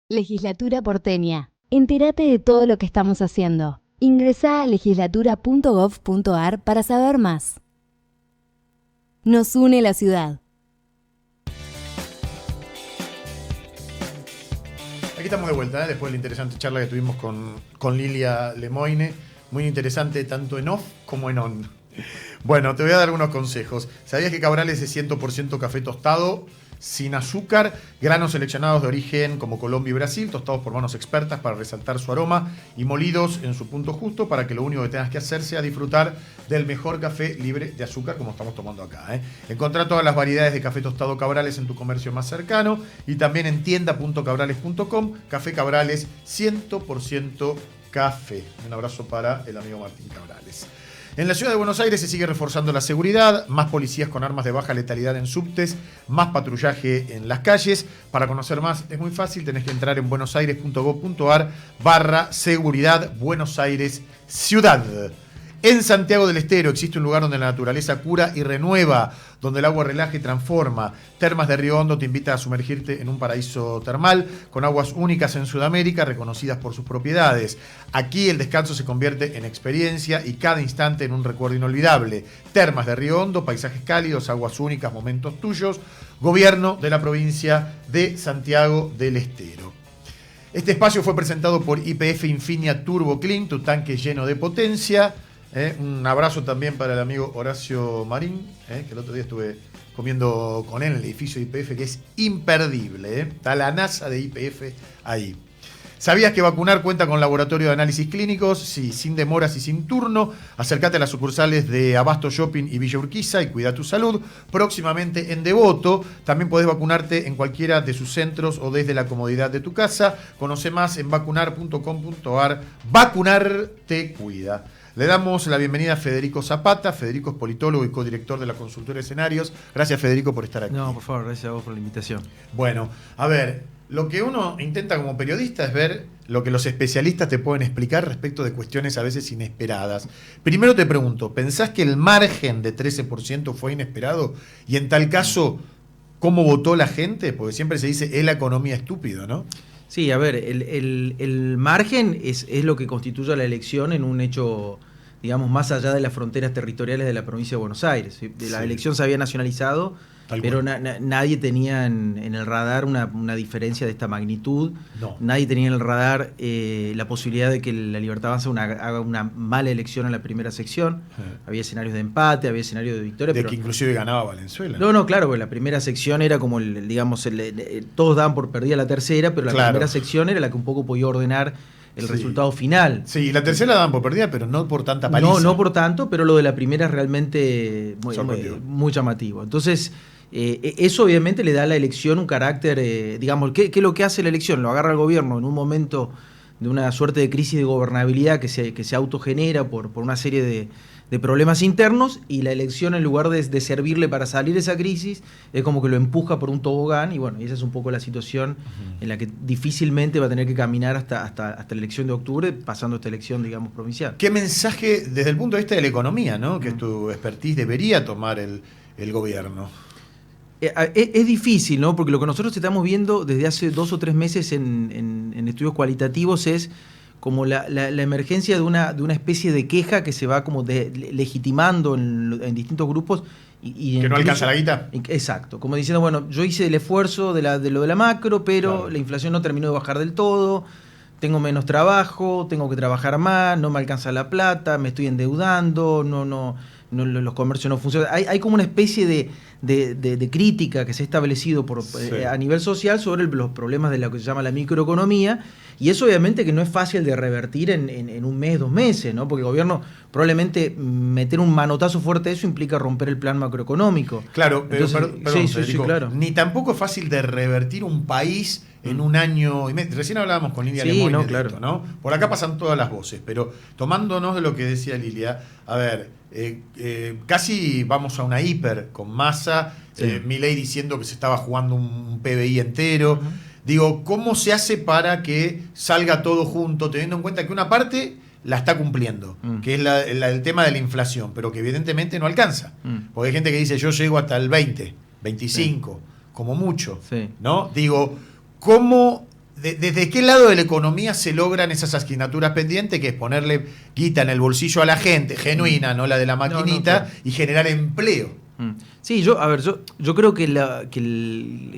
Legislatura porteña. Entérate de todo lo que estamos haciendo. Ingresá a legislatura.gov.ar para saber más. Nos une la ciudad. Aquí estamos de vuelta, después de la interesante charla que tuvimos con Lilia Lemoine. Muy interesante tanto en off como en on. Bueno, te voy a dar algunos consejos. ¿Sabías que Cabrales es 100% café tostado, sin azúcar, granos seleccionados de origen como Colombia y Brasil, tostados por manos expertas para resaltar su aroma y molidos en su punto justo para que lo único que tengas que hacer sea disfrutar del mejor café libre de azúcar como estamos tomando acá, ¿eh? Encontrá todas las variedades de café tostado Cabrales en tu comercio más cercano y también en tienda.cabrales.com. Café Cabrales, 100% café. Un abrazo para el amigo Martín Cabrales. En la ciudad de Buenos Aires se sigue reforzando la seguridad, más policías con armas de baja letalidad en subtes, más patrullaje en las calles. Para conocer más es muy fácil, tenés que entrar en buenosaires.gov.ar/seguridad Buenos Aires Ciudad. En Santiago del Estero existe un lugar donde la naturaleza cura y renueva, donde el agua relaja y transforma. Termas de Río Hondo te invita a sumergirte en un paraíso termal con aguas únicas en Sudamérica, reconocidas por sus propiedades. Aquí el descanso se convierte en experiencia y cada instante en un recuerdo inolvidable. Termas de Río Hondo, paisajes cálidos, aguas únicas, momentos tuyos. Gobierno de la provincia de Santiago del Estero. Este espacio fue presentado por YPF Infinia Turbo Clean, tu tanque lleno de potencia. Un abrazo también para el amigo Horacio Marín, que el otro día estuve comiendo con él en el edificio de YPF, que es imperdible. Está la NASA de YPF ahí. ¿Sabías que vacunar cuenta con laboratorio de análisis clínicos? Sí, sin demoras y sin turno. Acércate a las sucursales de Abasto Shopping y Villa Urquiza y cuida tu salud. Próximamente en Devoto. También podés vacunarte en cualquiera de sus centros o desde la comodidad de tu casa. Conoce más en vacunar.com.ar. Vacunar te cuida. Le damos la bienvenida a Federico Zapata. Federico es politólogo y codirector de la consultora Escenarios. Gracias, Federico, por estar aquí. No, por favor, gracias a vos por la invitación. Bueno, a ver, lo que uno intenta como periodista es ver lo que los especialistas te pueden explicar respecto de cuestiones a veces inesperadas. Primero te pregunto, ¿pensás que el margen de 13% fue inesperado? Y en tal caso, ¿cómo votó la gente? Porque siempre se dice, es la economía estúpido, ¿no? Sí, a ver, el margen es lo que constituye la elección en un hecho, digamos, más allá de las fronteras territoriales de la provincia de Buenos Aires. La elección se había nacionalizado, pero nadie tenía en el radar una diferencia de esta magnitud. No. Nadie tenía en el radar la posibilidad de que la Libertad Avanza haga una mala elección en la primera sección. Había escenarios de empate, había escenarios de victoria. Que inclusive ganaba Valenzuela. No, claro, porque la primera sección era como, todos daban por perdida la tercera, pero la primera sección era la que un poco podía ordenar el resultado final. Sí, la tercera la daban por perdida, pero no por tanta paliza. No por tanto, pero lo de la primera es realmente muy llamativo. Entonces, eso obviamente le da a la elección un carácter, digamos, ¿qué es lo que hace la elección? Lo agarra el gobierno en un momento de una suerte de crisis de gobernabilidad que se autogenera por una serie de problemas internos, y la elección, en lugar de servirle para salir de esa crisis, es como que lo empuja por un tobogán, y bueno, esa es un poco la situación en la que difícilmente va a tener que caminar hasta la elección de octubre, pasando esta elección, digamos, provincial. ¿Qué mensaje, desde el punto de vista de la economía, ¿no? Que es tu expertise, debería tomar el gobierno? Es difícil, ¿no? Porque lo que nosotros estamos viendo desde hace 2 o 3 meses en estudios cualitativos es como la emergencia de una especie de queja que se va como legitimando en distintos grupos. Y que no alcanza la guita. Exacto, como diciendo, bueno, yo hice el esfuerzo de lo de la macro, pero la inflación no terminó de bajar del todo, tengo menos trabajo, tengo que trabajar más, no me alcanza la plata, me estoy endeudando, los comercios no funcionan. Hay como una especie de crítica que se ha establecido a nivel social sobre los problemas de lo que se llama la microeconomía, y eso obviamente que no es fácil de revertir en un mes, 2 meses, ¿no? Porque el gobierno probablemente meter un manotazo fuerte a eso implica romper el plan macroeconómico. Claro, pero entonces, Federico, claro. Ni tampoco es fácil de revertir un país en un año y medio. Recién hablábamos con Lilia Lemoyne de esto, ¿no? Por acá pasan todas las voces, pero tomándonos de lo que decía Lilia, a ver, casi vamos a una hiper con Massa, Milei diciendo que se estaba jugando un PBI entero. Digo, ¿cómo se hace para que salga todo junto, teniendo en cuenta que una parte la está cumpliendo, que es el tema de la inflación, pero que evidentemente no alcanza? Porque hay gente que dice, yo llego hasta el 20, 25, como mucho, ¿no? Digo, ¿cómo, desde qué lado de la economía se logran esas asignaturas pendientes, que es ponerle guita en el bolsillo a la gente, genuina, no la de la maquinita, y generar empleo? Sí, yo creo que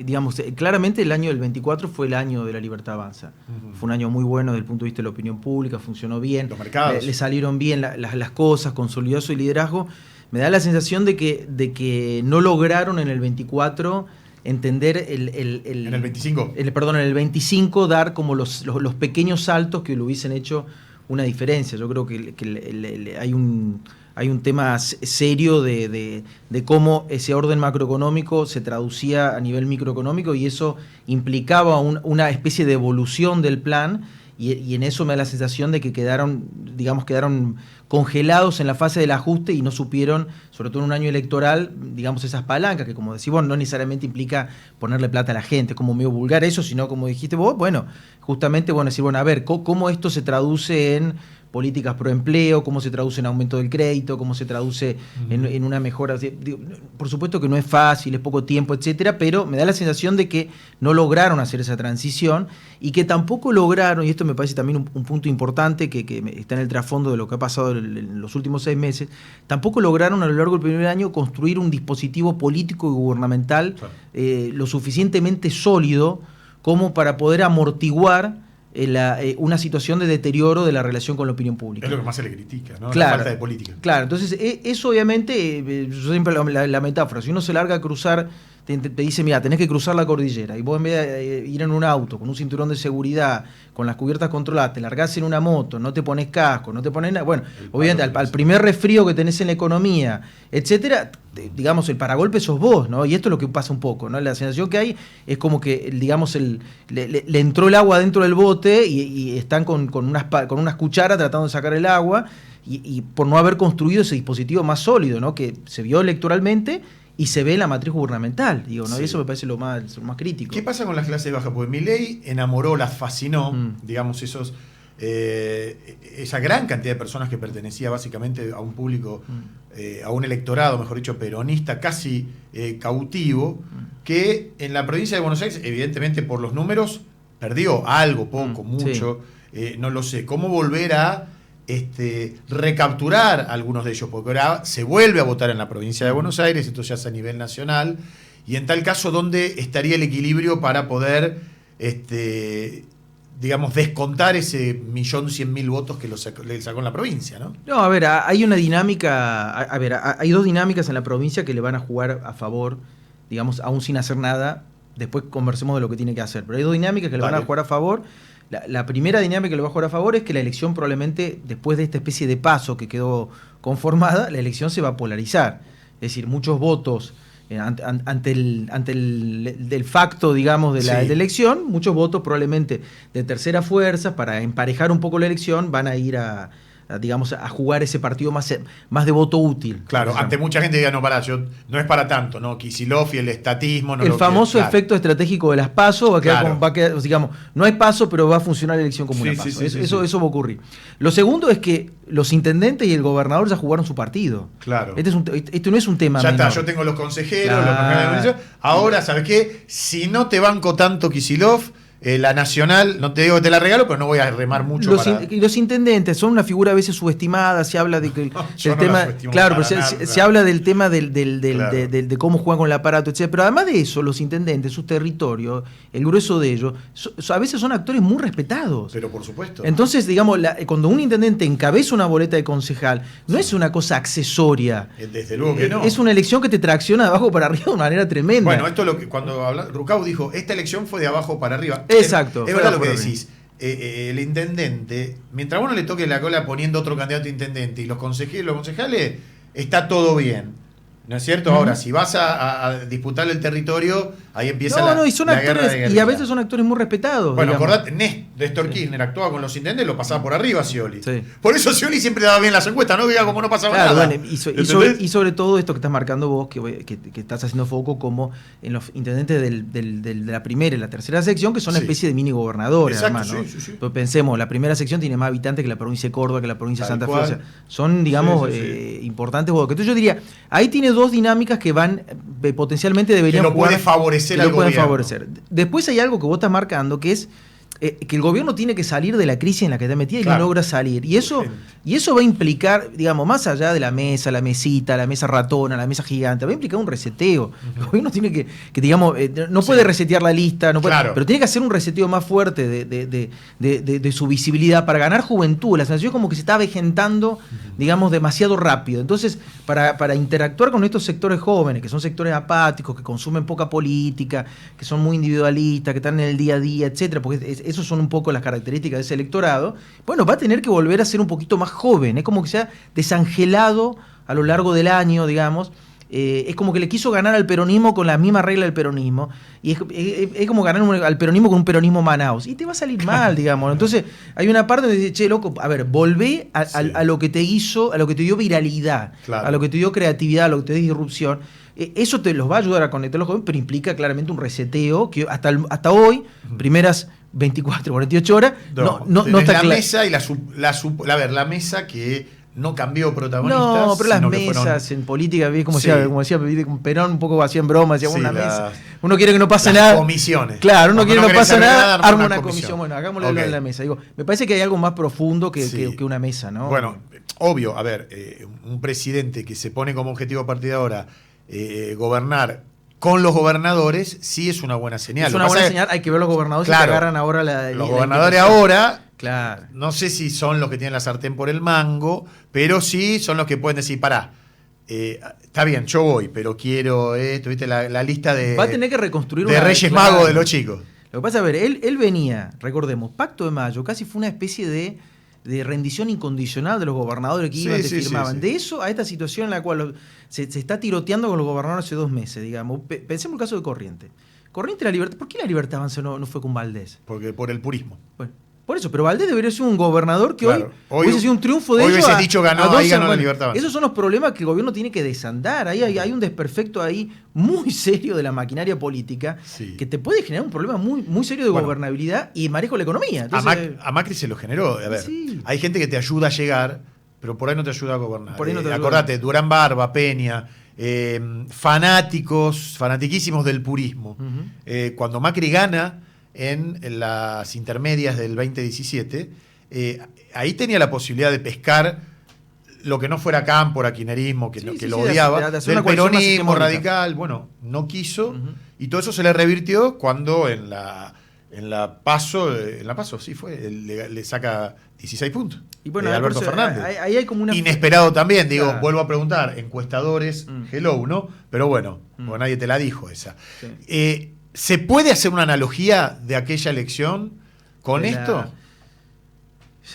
digamos, claramente el año del 24 fue el año de la Libertad Avanza. Fue un año muy bueno desde el punto de vista de la opinión pública, funcionó bien, los mercados. Le salieron bien las cosas, consolidó su liderazgo. Me da la sensación de que no lograron en el 24 entender en el 25. En el 25 dar como los pequeños saltos que le hubiesen hecho una diferencia. Yo creo que hay un tema serio de cómo ese orden macroeconómico se traducía a nivel microeconómico, y eso implicaba una especie de evolución del plan, y en eso me da la sensación de que quedaron congelados en la fase del ajuste y no supieron, sobre todo en un año electoral, digamos, esas palancas, que como decís vos, no necesariamente implica ponerle plata a la gente, como medio vulgar eso, sino como dijiste vos, bueno, justamente, bueno, decir, bueno, a ver, ¿cómo esto se traduce en políticas pro empleo, cómo se traduce en aumento del crédito, cómo se traduce en una mejora? Digo, por supuesto que no es fácil, es poco tiempo, etcétera, pero me da la sensación de que no lograron hacer esa transición y que tampoco lograron, y esto me parece también un punto importante que está en el trasfondo de lo que ha pasado en los últimos 6 meses, tampoco lograron a lo largo del primer año construir un dispositivo político y gubernamental lo suficientemente sólido como para poder amortiguar una situación de deterioro de la relación con la opinión pública. Es lo que más se le critica, ¿no? Claro, la falta de política. Claro, entonces eso obviamente, yo siempre la metáfora, si uno se larga a cruzar, te dice, mira, tenés que cruzar la cordillera, y vos en vez de ir en un auto, con un cinturón de seguridad, con las cubiertas controladas, te largás en una moto, no te pones casco, no te pones nada, bueno, obviamente al primer resfrío que tenés en la economía, etcétera, digamos, el paragolpe sos vos, ¿no? Y esto es lo que pasa un poco, ¿no? La sensación que hay es como que, digamos, le entró el agua dentro del bote y están con unas cucharas tratando de sacar el agua y por no haber construido ese dispositivo más sólido, ¿no? Que se vio electoralmente y se ve en la matriz gubernamental, digo, ¿no? Sí. Y eso me parece lo más crítico. ¿Qué pasa con las clases bajas? Porque Milei enamoró, las fascinó, digamos, esa gran cantidad de personas que pertenecía básicamente a un público, a un electorado, mejor dicho, peronista, casi cautivo, que en la provincia de Buenos Aires, evidentemente por los números, perdió algo, poco, mucho, no lo sé. ¿Cómo volver a recapturar a algunos de ellos? Porque ahora se vuelve a votar en la provincia de Buenos Aires, esto ya es a nivel nacional, y en tal caso, ¿dónde estaría el equilibrio para poder digamos, descontar ese 1.100.000 votos que le sacó en la provincia, ¿no? No, a ver, hay una dinámica, hay dos dinámicas en la provincia que le van a jugar a favor, digamos, aún sin hacer nada. Después conversemos de lo que tiene que hacer, pero hay dos dinámicas que le van a jugar a favor. La primera dinámica que le va a jugar a favor es que la elección probablemente, después de esta especie de paso que quedó conformada, la elección se va a polarizar. Es decir, muchos votos ante el facto, digamos, de la elección, muchos votos probablemente de tercera fuerza, para emparejar un poco la elección, van a ir a jugar ese partido más de voto útil. Claro, ante mucha gente diga, no, no es para tanto, ¿no? Kicillof y el estatismo. No, el famoso efecto estratégico de las PASO va a quedar, digamos, no hay PASO, pero va a funcionar la elección como una PASO. Eso va a ocurrir. Lo segundo es que los intendentes y el gobernador ya jugaron su partido. Claro. Este no es un tema ya menor. Está, yo tengo los consejeros, los ahora, ¿sabes qué? Si no te banco tanto Kicillof, la nacional, no te digo que te la regalo, pero no voy a remar mucho. Los intendentes son una figura a veces subestimada, se habla de que el tema, claro, pero se habla del tema de cómo juegan con el aparato, etc. Pero además de eso, los intendentes, sus territorios, el grueso de ellos, a veces son actores muy respetados. Pero por supuesto. Entonces, digamos, cuando un intendente encabeza una boleta de concejal, no es una cosa accesoria. Desde luego que no. Es una elección que te tracciona de abajo para arriba de una manera tremenda. Bueno, esto es lo que cuando Rucau dijo, esta elección fue de abajo para arriba. Exacto. Es verdad lo que decís. El intendente, mientras a uno le toque la cola poniendo otro candidato a intendente y los concejales, está todo bien. ¿No es cierto? Ahora, si vas a disputar el territorio, ahí empieza la guerra de guerrilla. Y a veces son actores muy respetados. Bueno, acordate, Néstor Kirchner actuaba con los intendentes, lo pasaba por arriba a Scioli. Sí. Por eso Scioli siempre daba bien las encuestas, no veía como no pasaba nada. Bueno, y sobre todo esto que estás marcando vos, que estás haciendo foco, como en los intendentes de la primera y la tercera sección, que son una especie de mini gobernadores. Exacto, además, ¿no? Sí. Pues pensemos, la primera sección tiene más habitantes que la provincia de Córdoba, que la provincia de Santa Fe. O sea, son, digamos, importantes votos. Entonces yo diría, ahí tiene dos dinámicas que van potencialmente deberían que lo puede favorecer al gobierno. Después hay algo que vos estás marcando, que es que el gobierno tiene que salir de la crisis en la que está metida y no logra salir. Y eso va a implicar, digamos, más allá de la mesita, la mesa ratona, la mesa gigante, va a implicar un reseteo. El gobierno tiene que digamos, no puede resetear la lista, pero tiene que hacer un reseteo más fuerte de su visibilidad para ganar juventud. La sensación es como que se está avejentando, digamos, demasiado rápido. Entonces, para interactuar con estos sectores jóvenes, que son sectores apáticos, que consumen poca política, que son muy individualistas, que están en el día a día, etcétera, porque esas son un poco las características de ese electorado, bueno, va a tener que volver a ser un poquito más joven, es como que se ha desangelado a lo largo del año, digamos, es como que le quiso ganar al peronismo con la misma regla del peronismo, y es como ganar al peronismo con un peronismo Manaus, y te va a salir mal, digamos. Entonces hay una parte donde dice, che, loco, a ver, volvé a lo que te hizo, a lo que te dio viralidad, a lo que te dio creatividad, a lo que te dio disrupción. Eso te los va a ayudar a conectar los jóvenes, pero implica claramente un reseteo que hasta hoy, primeras 24, 48 horas, no está la claro. mesa y la mesa que no cambió protagonistas. No, pero las sino mesas en política, como Sí. decía Perón, un poco hacían bromas, decía Sí, una las- mesa. Uno quiere que no pase las nada. comisiones. Claro, uno quiere que no querés pase saber nada, arma arma una comisión. Bueno, hagámoslo Ok. en la mesa. Digo, me parece que hay algo más profundo que Sí. una mesa, ¿no? Bueno, obvio, a ver, un presidente que se pone como objetivo a partir de ahora gobernar con los gobernadores, sí es una buena señal. es Lo una que buena pasa señal, hay que ver los gobernadores Claro, que agarran ahora los gobernadores ahora, Claro. no sé si son los que tienen la sartén por el mango, pero sí son los que pueden decir, pará, está bien, yo voy, pero quiero esto, ¿viste? La lista de, Va a tener que reconstruir de una Reyes claro. Magos de los chicos. Lo que pasa, a ver, él venía, recordemos, Pacto de Mayo, casi fue una especie de rendición incondicional de los gobernadores que Sí, iban, que sí, firmaban. sí, sí. De eso a esta situación en la cual se está tiroteando con los gobernadores hace 2 meses, digamos. Pensemos el caso de Corrientes. Corrientes, la Libertad, ¿por qué la Libertad Avanza no fue con Valdés? Porque por el purismo. Bueno, por eso, pero Valdés debería ser un gobernador que Claro. hoy hubiese sido un triunfo de hoy ellos. hubiese dicho ganó, ahí ganó la bueno, Libertad Avanza. esos son los problemas que el gobierno tiene que desandar. Ahí hay un desperfecto ahí muy serio de la maquinaria política Sí. que te puede generar un problema muy, muy serio de Bueno. gobernabilidad y manejo de la economía. Entonces, A Macri se lo generó. A ver, Sí. hay gente que te ayuda a llegar, pero por ahí no te ayuda a gobernar. Por ahí no te ayuda. Acordate, Durán Barba, Peña, fanatiquísimos del purismo. Cuando Macri gana en las intermedias del 2017, ahí tenía la posibilidad de pescar lo que no fuera cámpora, kirchnerismo, que Sí, lo sí, odiaba, de hacer del una coalición más peronismo hegemónica. radical, bueno, no quiso, y todo eso se le revirtió cuando en la PASO, sí fue, le saca 16 puntos. y bueno, de Alberto por eso, Fernández. ahí hay como una... Inesperado también, digo, Claro. vuelvo a preguntar, encuestadores, hello, ¿no? Pero bueno, porque nadie te la dijo esa. Sí. ¿Se puede hacer una analogía de aquella elección con De la- esto?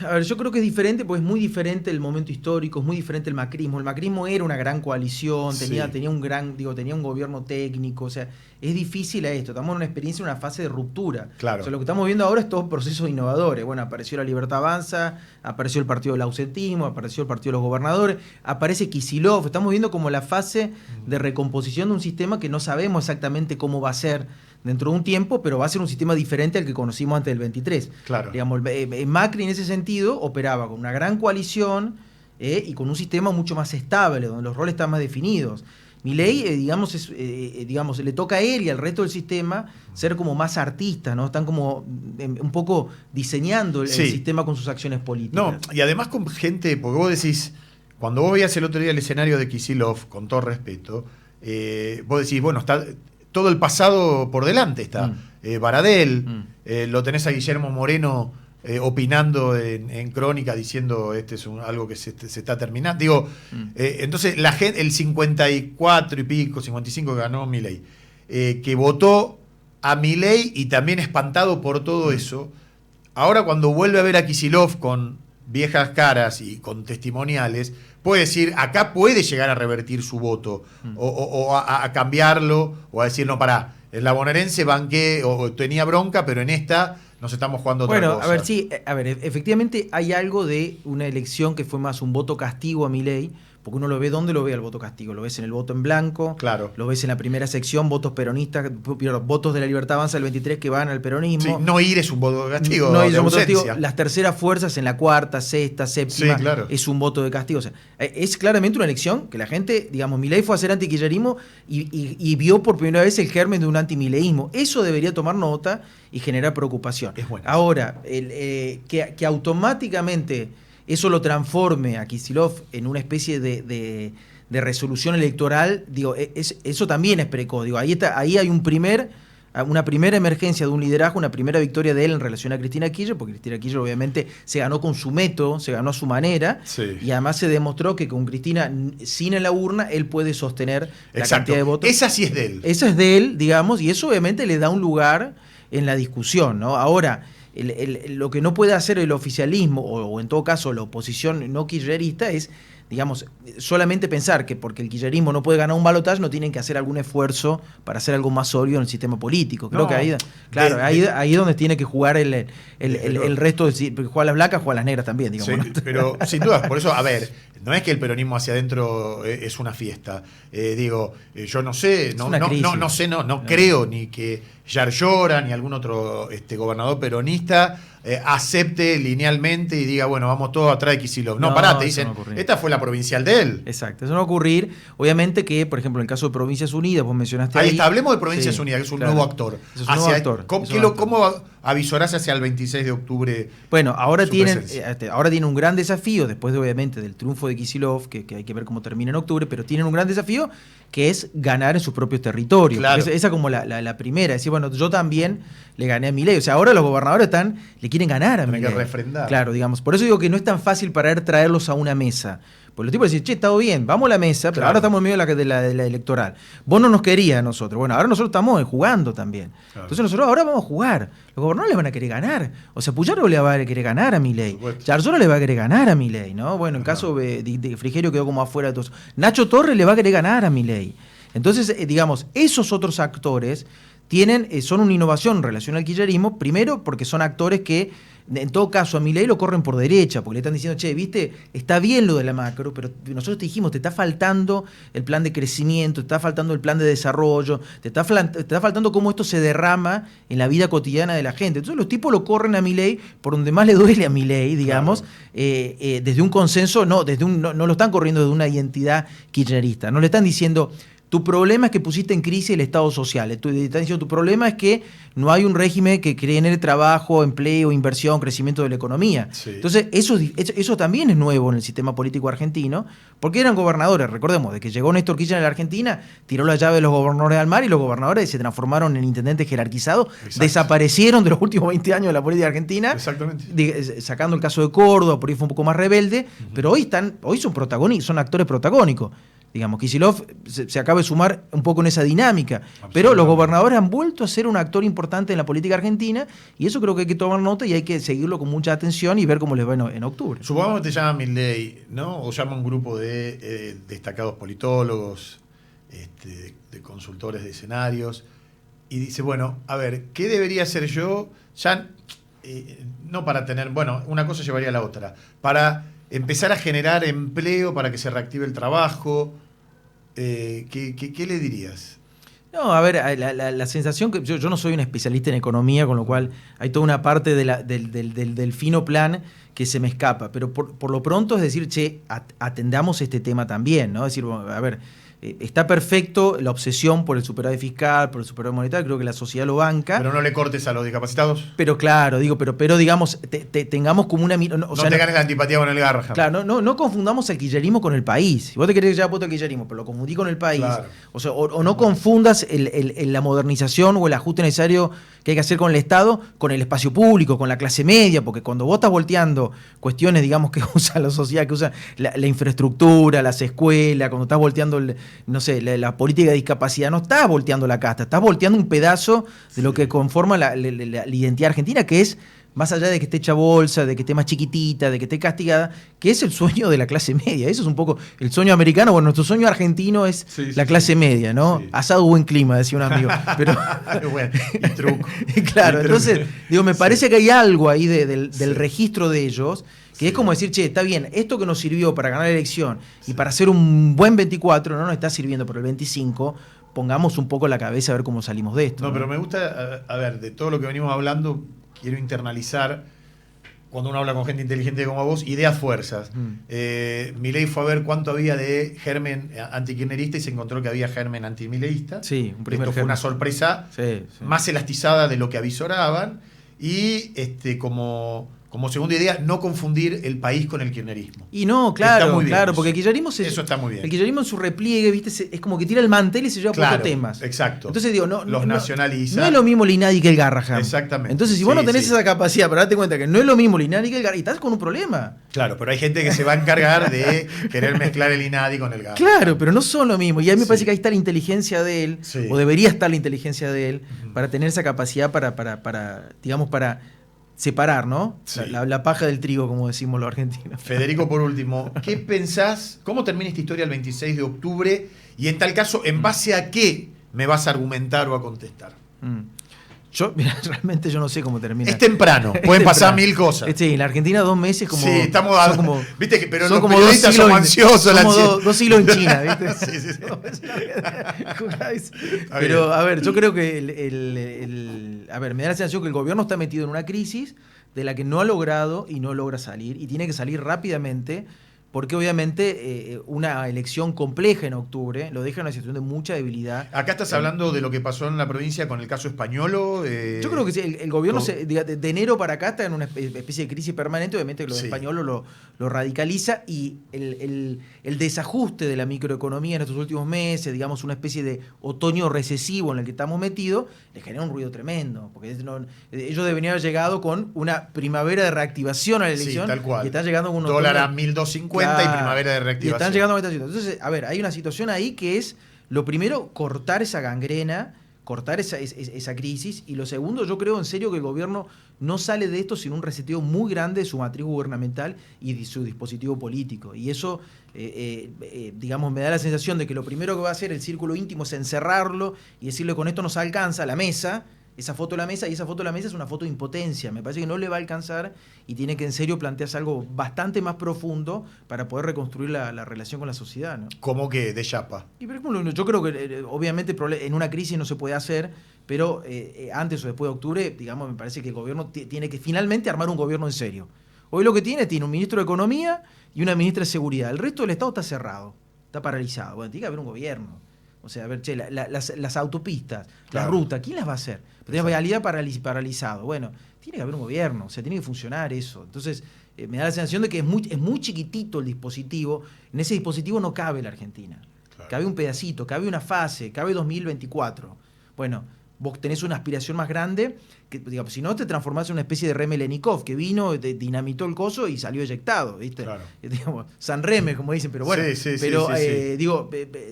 A ver, yo creo que es diferente, porque es muy diferente el momento histórico, es muy diferente el macrismo. El macrismo era una gran coalición, tenía un gobierno técnico, o sea, es difícil a esto. Estamos en una experiencia, en una fase de ruptura. Claro. O sea, lo que estamos viendo ahora es todos procesos innovadores. Bueno, apareció la Libertad Avanza, apareció el partido del ausentismo, apareció el partido de los gobernadores, aparece Kicillof. Estamos viendo como la fase de recomposición de un sistema que no sabemos exactamente cómo va a ser dentro de un tiempo, pero va a ser un sistema diferente al que conocimos antes del 23. Claro. Digamos, Macri en ese sentido operaba con una gran coalición y con un sistema mucho más estable, donde los roles están más definidos. Milei, digamos, le toca a él y al resto del sistema ser como más artistas, ¿no? Están como un poco diseñando el Sí. sistema con sus acciones políticas. No, y además con gente, porque vos decís, cuando vos veías el otro día el escenario de Kicillof, con todo respeto, vos decís, bueno, está todo el pasado por delante está. Baradel, lo tenés a Guillermo Moreno opinando en Crónica diciendo este es algo que se está terminando. Digo, entonces la gente, el 54 y pico, 55 que ganó Milei, que votó a Milei y también espantado por todo eso, ahora cuando vuelve a ver a Kicillof con viejas caras y con testimoniales, puede decir, acá puede llegar a revertir su voto, o a cambiarlo, o a decir, no, pará, en la bonaerense banqué, o tenía bronca, pero en esta nos estamos jugando otra cosa. Bueno, a ver, sí, efectivamente hay algo de una elección que fue más un voto castigo a Milei, porque uno lo ve, ¿dónde lo ve el voto castigo? Lo ves en el voto en blanco, Claro. lo ves en la primera sección, votos peronistas, votos de la Libertad Avanza del 23 que van al peronismo. Sí, no ir es un voto de castigo, No, de es un voto de ausencia. castigo. Las terceras fuerzas en la cuarta, sexta, séptima, Sí, claro. es un voto de castigo. O sea, es claramente una elección que la gente, digamos, Milei fue a hacer antikirchnerismo y vio por primera vez el germen de un antimileísmo. Eso debería tomar nota y generar preocupación. Es bueno. Ahora, que automáticamente eso lo transforme a Kicillof en una especie de resolución electoral, digo, eso también es precoz. Digo, ahí hay una primera emergencia de un liderazgo, una primera victoria de él en relación a Cristina Kirchner, porque Cristina Kirchner obviamente se ganó con su método, se ganó a su manera, Sí. y además se demostró que con Cristina sin en la urna, él puede sostener la Exacto. cantidad de votos. Esa sí es de él. Eso es de él, digamos, y eso obviamente le da un lugar en la discusión, ¿no? Ahora, lo que no puede hacer el oficialismo, o en todo caso la oposición no kirchnerista, es, digamos, solamente pensar que porque el kirchnerismo no puede ganar un balotaje no tienen que hacer algún esfuerzo para hacer algo más sólido en el sistema político. Creo que ahí, claro, ahí es donde tiene que jugar el resto, porque juega las blancas, juega las negras también, digamos. Sí, ¿no? pero sin duda, por eso, a ver, no es que el peronismo hacia adentro es una fiesta. Yo no sé, no creo ni que Yarlora ni algún otro gobernador peronista acepte linealmente y diga, bueno, vamos todos atrás de Kicillof. No, pará, te dicen, esta fue la provincial de él. Exacto, eso no va a ocurrir. Obviamente que, por ejemplo, en el caso de Provincias Unidas, vos mencionaste ahí está, hablemos de Provincias Unidas, que es un nuevo actor. Es un nuevo actor. ¿Cómo avisorás hacia el 26 de octubre? Bueno, ahora tienen un gran desafío, después de, obviamente, del triunfo de Kicillof, que hay que ver cómo termina en octubre, pero tienen un gran desafío que es ganar en sus propios territorios. Claro. Esa como la primera, decir, bueno, yo también le gané a Milei. O sea, ahora los gobernadores le quieren ganar a Milei. Tienen que refrendar. Claro, digamos. Por eso digo que no es tan fácil para traerlos a una mesa. Pues los tipos dicen, che, está bien, vamos a la mesa, pero ahora estamos en medio de la electoral. Vos no nos querías a nosotros. Bueno, ahora nosotros estamos jugando también. Claro. Entonces nosotros ahora vamos a jugar. Los gobernadores le van a querer ganar. O sea, Puyaro le va a querer ganar a Milei. Yarlora le va a querer ganar a Milei, ¿no? Bueno, en caso de Frigerio quedó como afuera de todos. Nacho Torres le va a querer ganar a Milei. Entonces, digamos, esos otros actores son una innovación en relación al kirchnerismo, primero porque son actores que, en todo caso, a Milei lo corren por derecha, porque le están diciendo, che, viste, está bien lo de la macro, pero nosotros te dijimos, te está faltando el plan de crecimiento, te está faltando el plan de desarrollo, te está faltando cómo esto se derrama en la vida cotidiana de la gente. Entonces los tipos lo corren a Milei por donde más le duele a Milei, digamos, claro. Desde un consenso, no lo están corriendo desde una identidad kirchnerista, no le están diciendo... Tu problema es que pusiste en crisis el Estado social. Están diciendo, tu problema es que no hay un régimen que genere trabajo, empleo, inversión, crecimiento de la economía. Sí. Entonces, eso también es nuevo en el sistema político argentino, porque eran gobernadores. Recordemos, de que llegó Néstor Kirchner a la Argentina, tiró la llave de los gobernadores al mar y los gobernadores se transformaron en intendentes jerarquizados, desaparecieron de los últimos 20 años de la política argentina. Exactamente. Sacando el caso de Córdoba, por ahí fue un poco más rebelde, pero hoy son actores protagónicos. Digamos, Kicillof se acaba de sumar un poco en esa dinámica, pero los gobernadores han vuelto a ser un actor importante en la política argentina y eso creo que hay que tomar nota y hay que seguirlo con mucha atención y ver cómo les va en octubre. Supongamos que te llama Milei, ¿no? O llama un grupo de destacados politólogos, de consultores de escenarios y dice, bueno, a ver, ¿qué debería hacer yo? Ya, no para tener, bueno, una cosa llevaría a la otra, para empezar a generar empleo, para que se reactive el trabajo. ¿Qué le dirías? No, a ver, la sensación que yo no soy un especialista en economía, con lo cual hay toda una parte del fino plan que se me escapa, pero por lo pronto es decir, che, atendamos este tema también, ¿no? Es decir, bueno, a ver, está perfecto la obsesión por el superávit fiscal, por el superávit monetario, creo que la sociedad lo banca. Pero no le cortes a los discapacitados. Pero claro, pero digamos, tengamos como una... No te ganes la antipatía con el Garrahan. Claro, no confundamos el kirchnerismo con el país. Si vos te querés llevar puesto al kirchnerismo, pero lo confundí con el país. Claro. O sea, o no confundas la modernización o el ajuste necesario que hay que hacer con el Estado, con el espacio público, con la clase media, porque cuando vos estás volteando cuestiones, digamos, que usa la sociedad, que usa la infraestructura, las escuelas, cuando estás volteando la política de discapacidad, no estás volteando la casta, estás volteando un pedazo de lo que conforma la identidad argentina, que es, más allá de que esté hecha bolsa, de que esté más chiquitita, de que esté castigada, que es el sueño de la clase media. Eso es un poco el sueño americano. Bueno, nuestro sueño argentino es la clase media, ¿no? Sí. Asado, buen clima, decía un amigo. Pero bueno, y truco. Claro, entonces, me parece que hay algo ahí del registro de ellos, que es como decir, che, está bien, esto que nos sirvió para ganar la elección y para hacer un buen 24, no nos está sirviendo para el 25, pongamos un poco la cabeza a ver cómo salimos de esto. No, pero me gusta, a ver, de todo lo que venimos hablando, quiero internalizar, cuando uno habla con gente inteligente como vos, ideas fuerzas. Milei fue a ver cuánto había de germen antikirchnerista y se encontró que había germen antimileísta. Sí, un primer Esto fue una sorpresa más elastizada de lo que avisoraban y como segunda idea, no confundir el país con el kirchnerismo. Y no, claro, porque el kirchnerismo eso está muy bien. El kirchnerismo en su repliegue, ¿viste? Es como que tira el mantel y se lleva por temas. Exacto. Entonces digo, los nacionaliza. No es lo mismo Linadi que el Garrahan. Exactamente. Entonces, si vos no tenés esa capacidad para darte cuenta que no es lo mismo Linadi que el Garrahan, y estás con un problema. Claro, pero hay gente que se va a encargar de querer mezclar el Linadi con el Garrahan. Claro, pero no son lo mismo. Y a mí me parece que ahí está la inteligencia de él, o debería estar la inteligencia de él, para tener esa capacidad para separar, ¿no? Sí. La paja del trigo, como decimos los argentinos. Federico, por último, ¿qué pensás? ¿Cómo termina esta historia el 26 de octubre? Y en tal caso, ¿en base a qué me vas a argumentar o a contestar? Mira, realmente yo no sé cómo termina. Es temprano, pueden pasar mil cosas. Sí, en la Argentina 2 meses como... Sí, estamos son como, viste que pero son los como periodistas son ansiosos. Somos dos siglos en China, ¿viste? Sí, sí, sí. Pero, a ver, yo creo que a ver, me da la sensación que el gobierno está metido en una crisis de la que no ha logrado y no logra salir, y tiene que salir rápidamente, porque obviamente una elección compleja en octubre lo deja en una situación de mucha debilidad. Acá estás hablando de lo que pasó en la provincia con el caso Españolo. Yo creo que sí, el gobierno de enero para acá está en una especie de crisis permanente, obviamente lo de Españolo lo radicaliza, y el desajuste de la microeconomía en estos últimos meses, digamos una especie de otoño recesivo en el que estamos metidos, le genera un ruido tremendo, porque ellos deberían haber llegado con una primavera de reactivación a la elección, tal cual. Y están llegando con un dólar otoño, a 1.250 y primavera de reactivación. Y están llegando a esta situación. Entonces, a ver, hay una situación ahí que es, lo primero, cortar esa gangrena, cortar esa crisis, y lo segundo, yo creo en serio que el gobierno no sale de esto sin un reseteo muy grande de su matriz gubernamental y de su dispositivo político. Y eso, digamos, me da la sensación de que lo primero que va a hacer el círculo íntimo es encerrarlo y decirle con esto nos alcanza la mesa, esa foto de la mesa, y esa foto de la mesa es una foto de impotencia. Me parece que no le va a alcanzar y tiene que en serio plantearse algo bastante más profundo para poder reconstruir la relación con la sociedad, ¿no? ¿Cómo que de chapa? Y por ejemplo, yo creo que obviamente en una crisis no se puede hacer, pero antes o después de octubre, digamos, me parece que el gobierno tiene que finalmente armar un gobierno en serio. Hoy lo que tiene un ministro de Economía y una ministra de Seguridad. El resto del Estado está cerrado, está paralizado. Bueno, tiene que haber un gobierno. O sea, a ver, che, las autopistas, claro, la ruta, ¿quién las va a hacer? Pero tiene realidad paralizado. Bueno, tiene que haber un gobierno, o sea, tiene que funcionar eso. Entonces, me da la sensación de que es muy chiquitito el dispositivo. En ese dispositivo no cabe la Argentina. Claro. Cabe un pedacito, cabe una fase, cabe 2024. Bueno, vos tenés una aspiración más grande, que, digamos, si no te transformás en una especie de Reme Lenikov, que vino, dinamitó el coso y salió eyectado, ¿viste? Claro. Digamos, San Reme, como dicen, pero bueno, digo,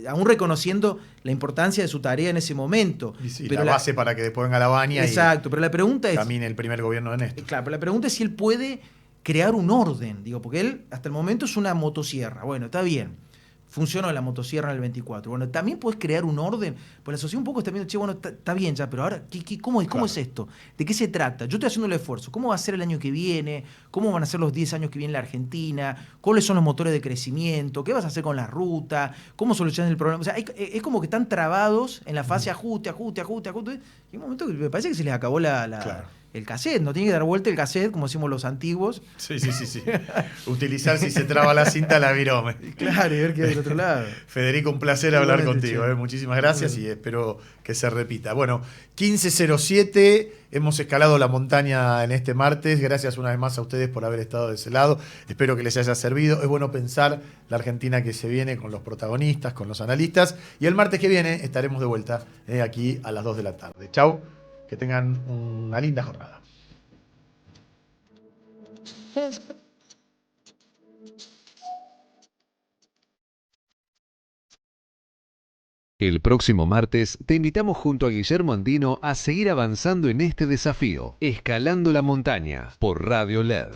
aún reconociendo la importancia de su tarea en ese momento. Y sí, pero la base para que después venga la baña. Exacto, pero la pregunta es... Camine el primer gobierno de Néstor. Claro, pero la pregunta es si él puede crear un orden, digo, porque él hasta el momento es una motosierra. Bueno, está bien. Funcionó la motosierra en el 24. Bueno, también puedes crear un orden. Pues la sociedad un poco está viendo, che, bueno, está bien ya, pero ahora, ¿cómo es esto? ¿De qué se trata? Yo estoy haciendo el esfuerzo. ¿Cómo va a ser el año que viene? ¿Cómo van a ser los 10 años que viene la Argentina? ¿Cuáles son los motores de crecimiento? ¿Qué vas a hacer con la ruta? ¿Cómo solucionas el problema? O sea, es como que están trabados en la fase ajuste. Y hay un momento que me parece que se les acabó el cassette, no tiene que dar vuelta el cassette, como decimos los antiguos. Sí. Utilizar si se traba la cinta la virome. Claro, y ver qué hay del otro lado. Federico, un placer hablar contigo. Muchísimas gracias y espero que se repita. Bueno, 15:07, hemos escalado la montaña en este martes. Gracias una vez más a ustedes por haber estado de ese lado. Espero que les haya servido. Es bueno pensar la Argentina que se viene con los protagonistas, con los analistas. Y el martes que viene estaremos de vuelta aquí a las 2 de la tarde. Chau. Que tengan una linda jornada. El próximo martes te invitamos junto a Guillermo Andino a seguir avanzando en este desafío, escalando la montaña, por Radio LED.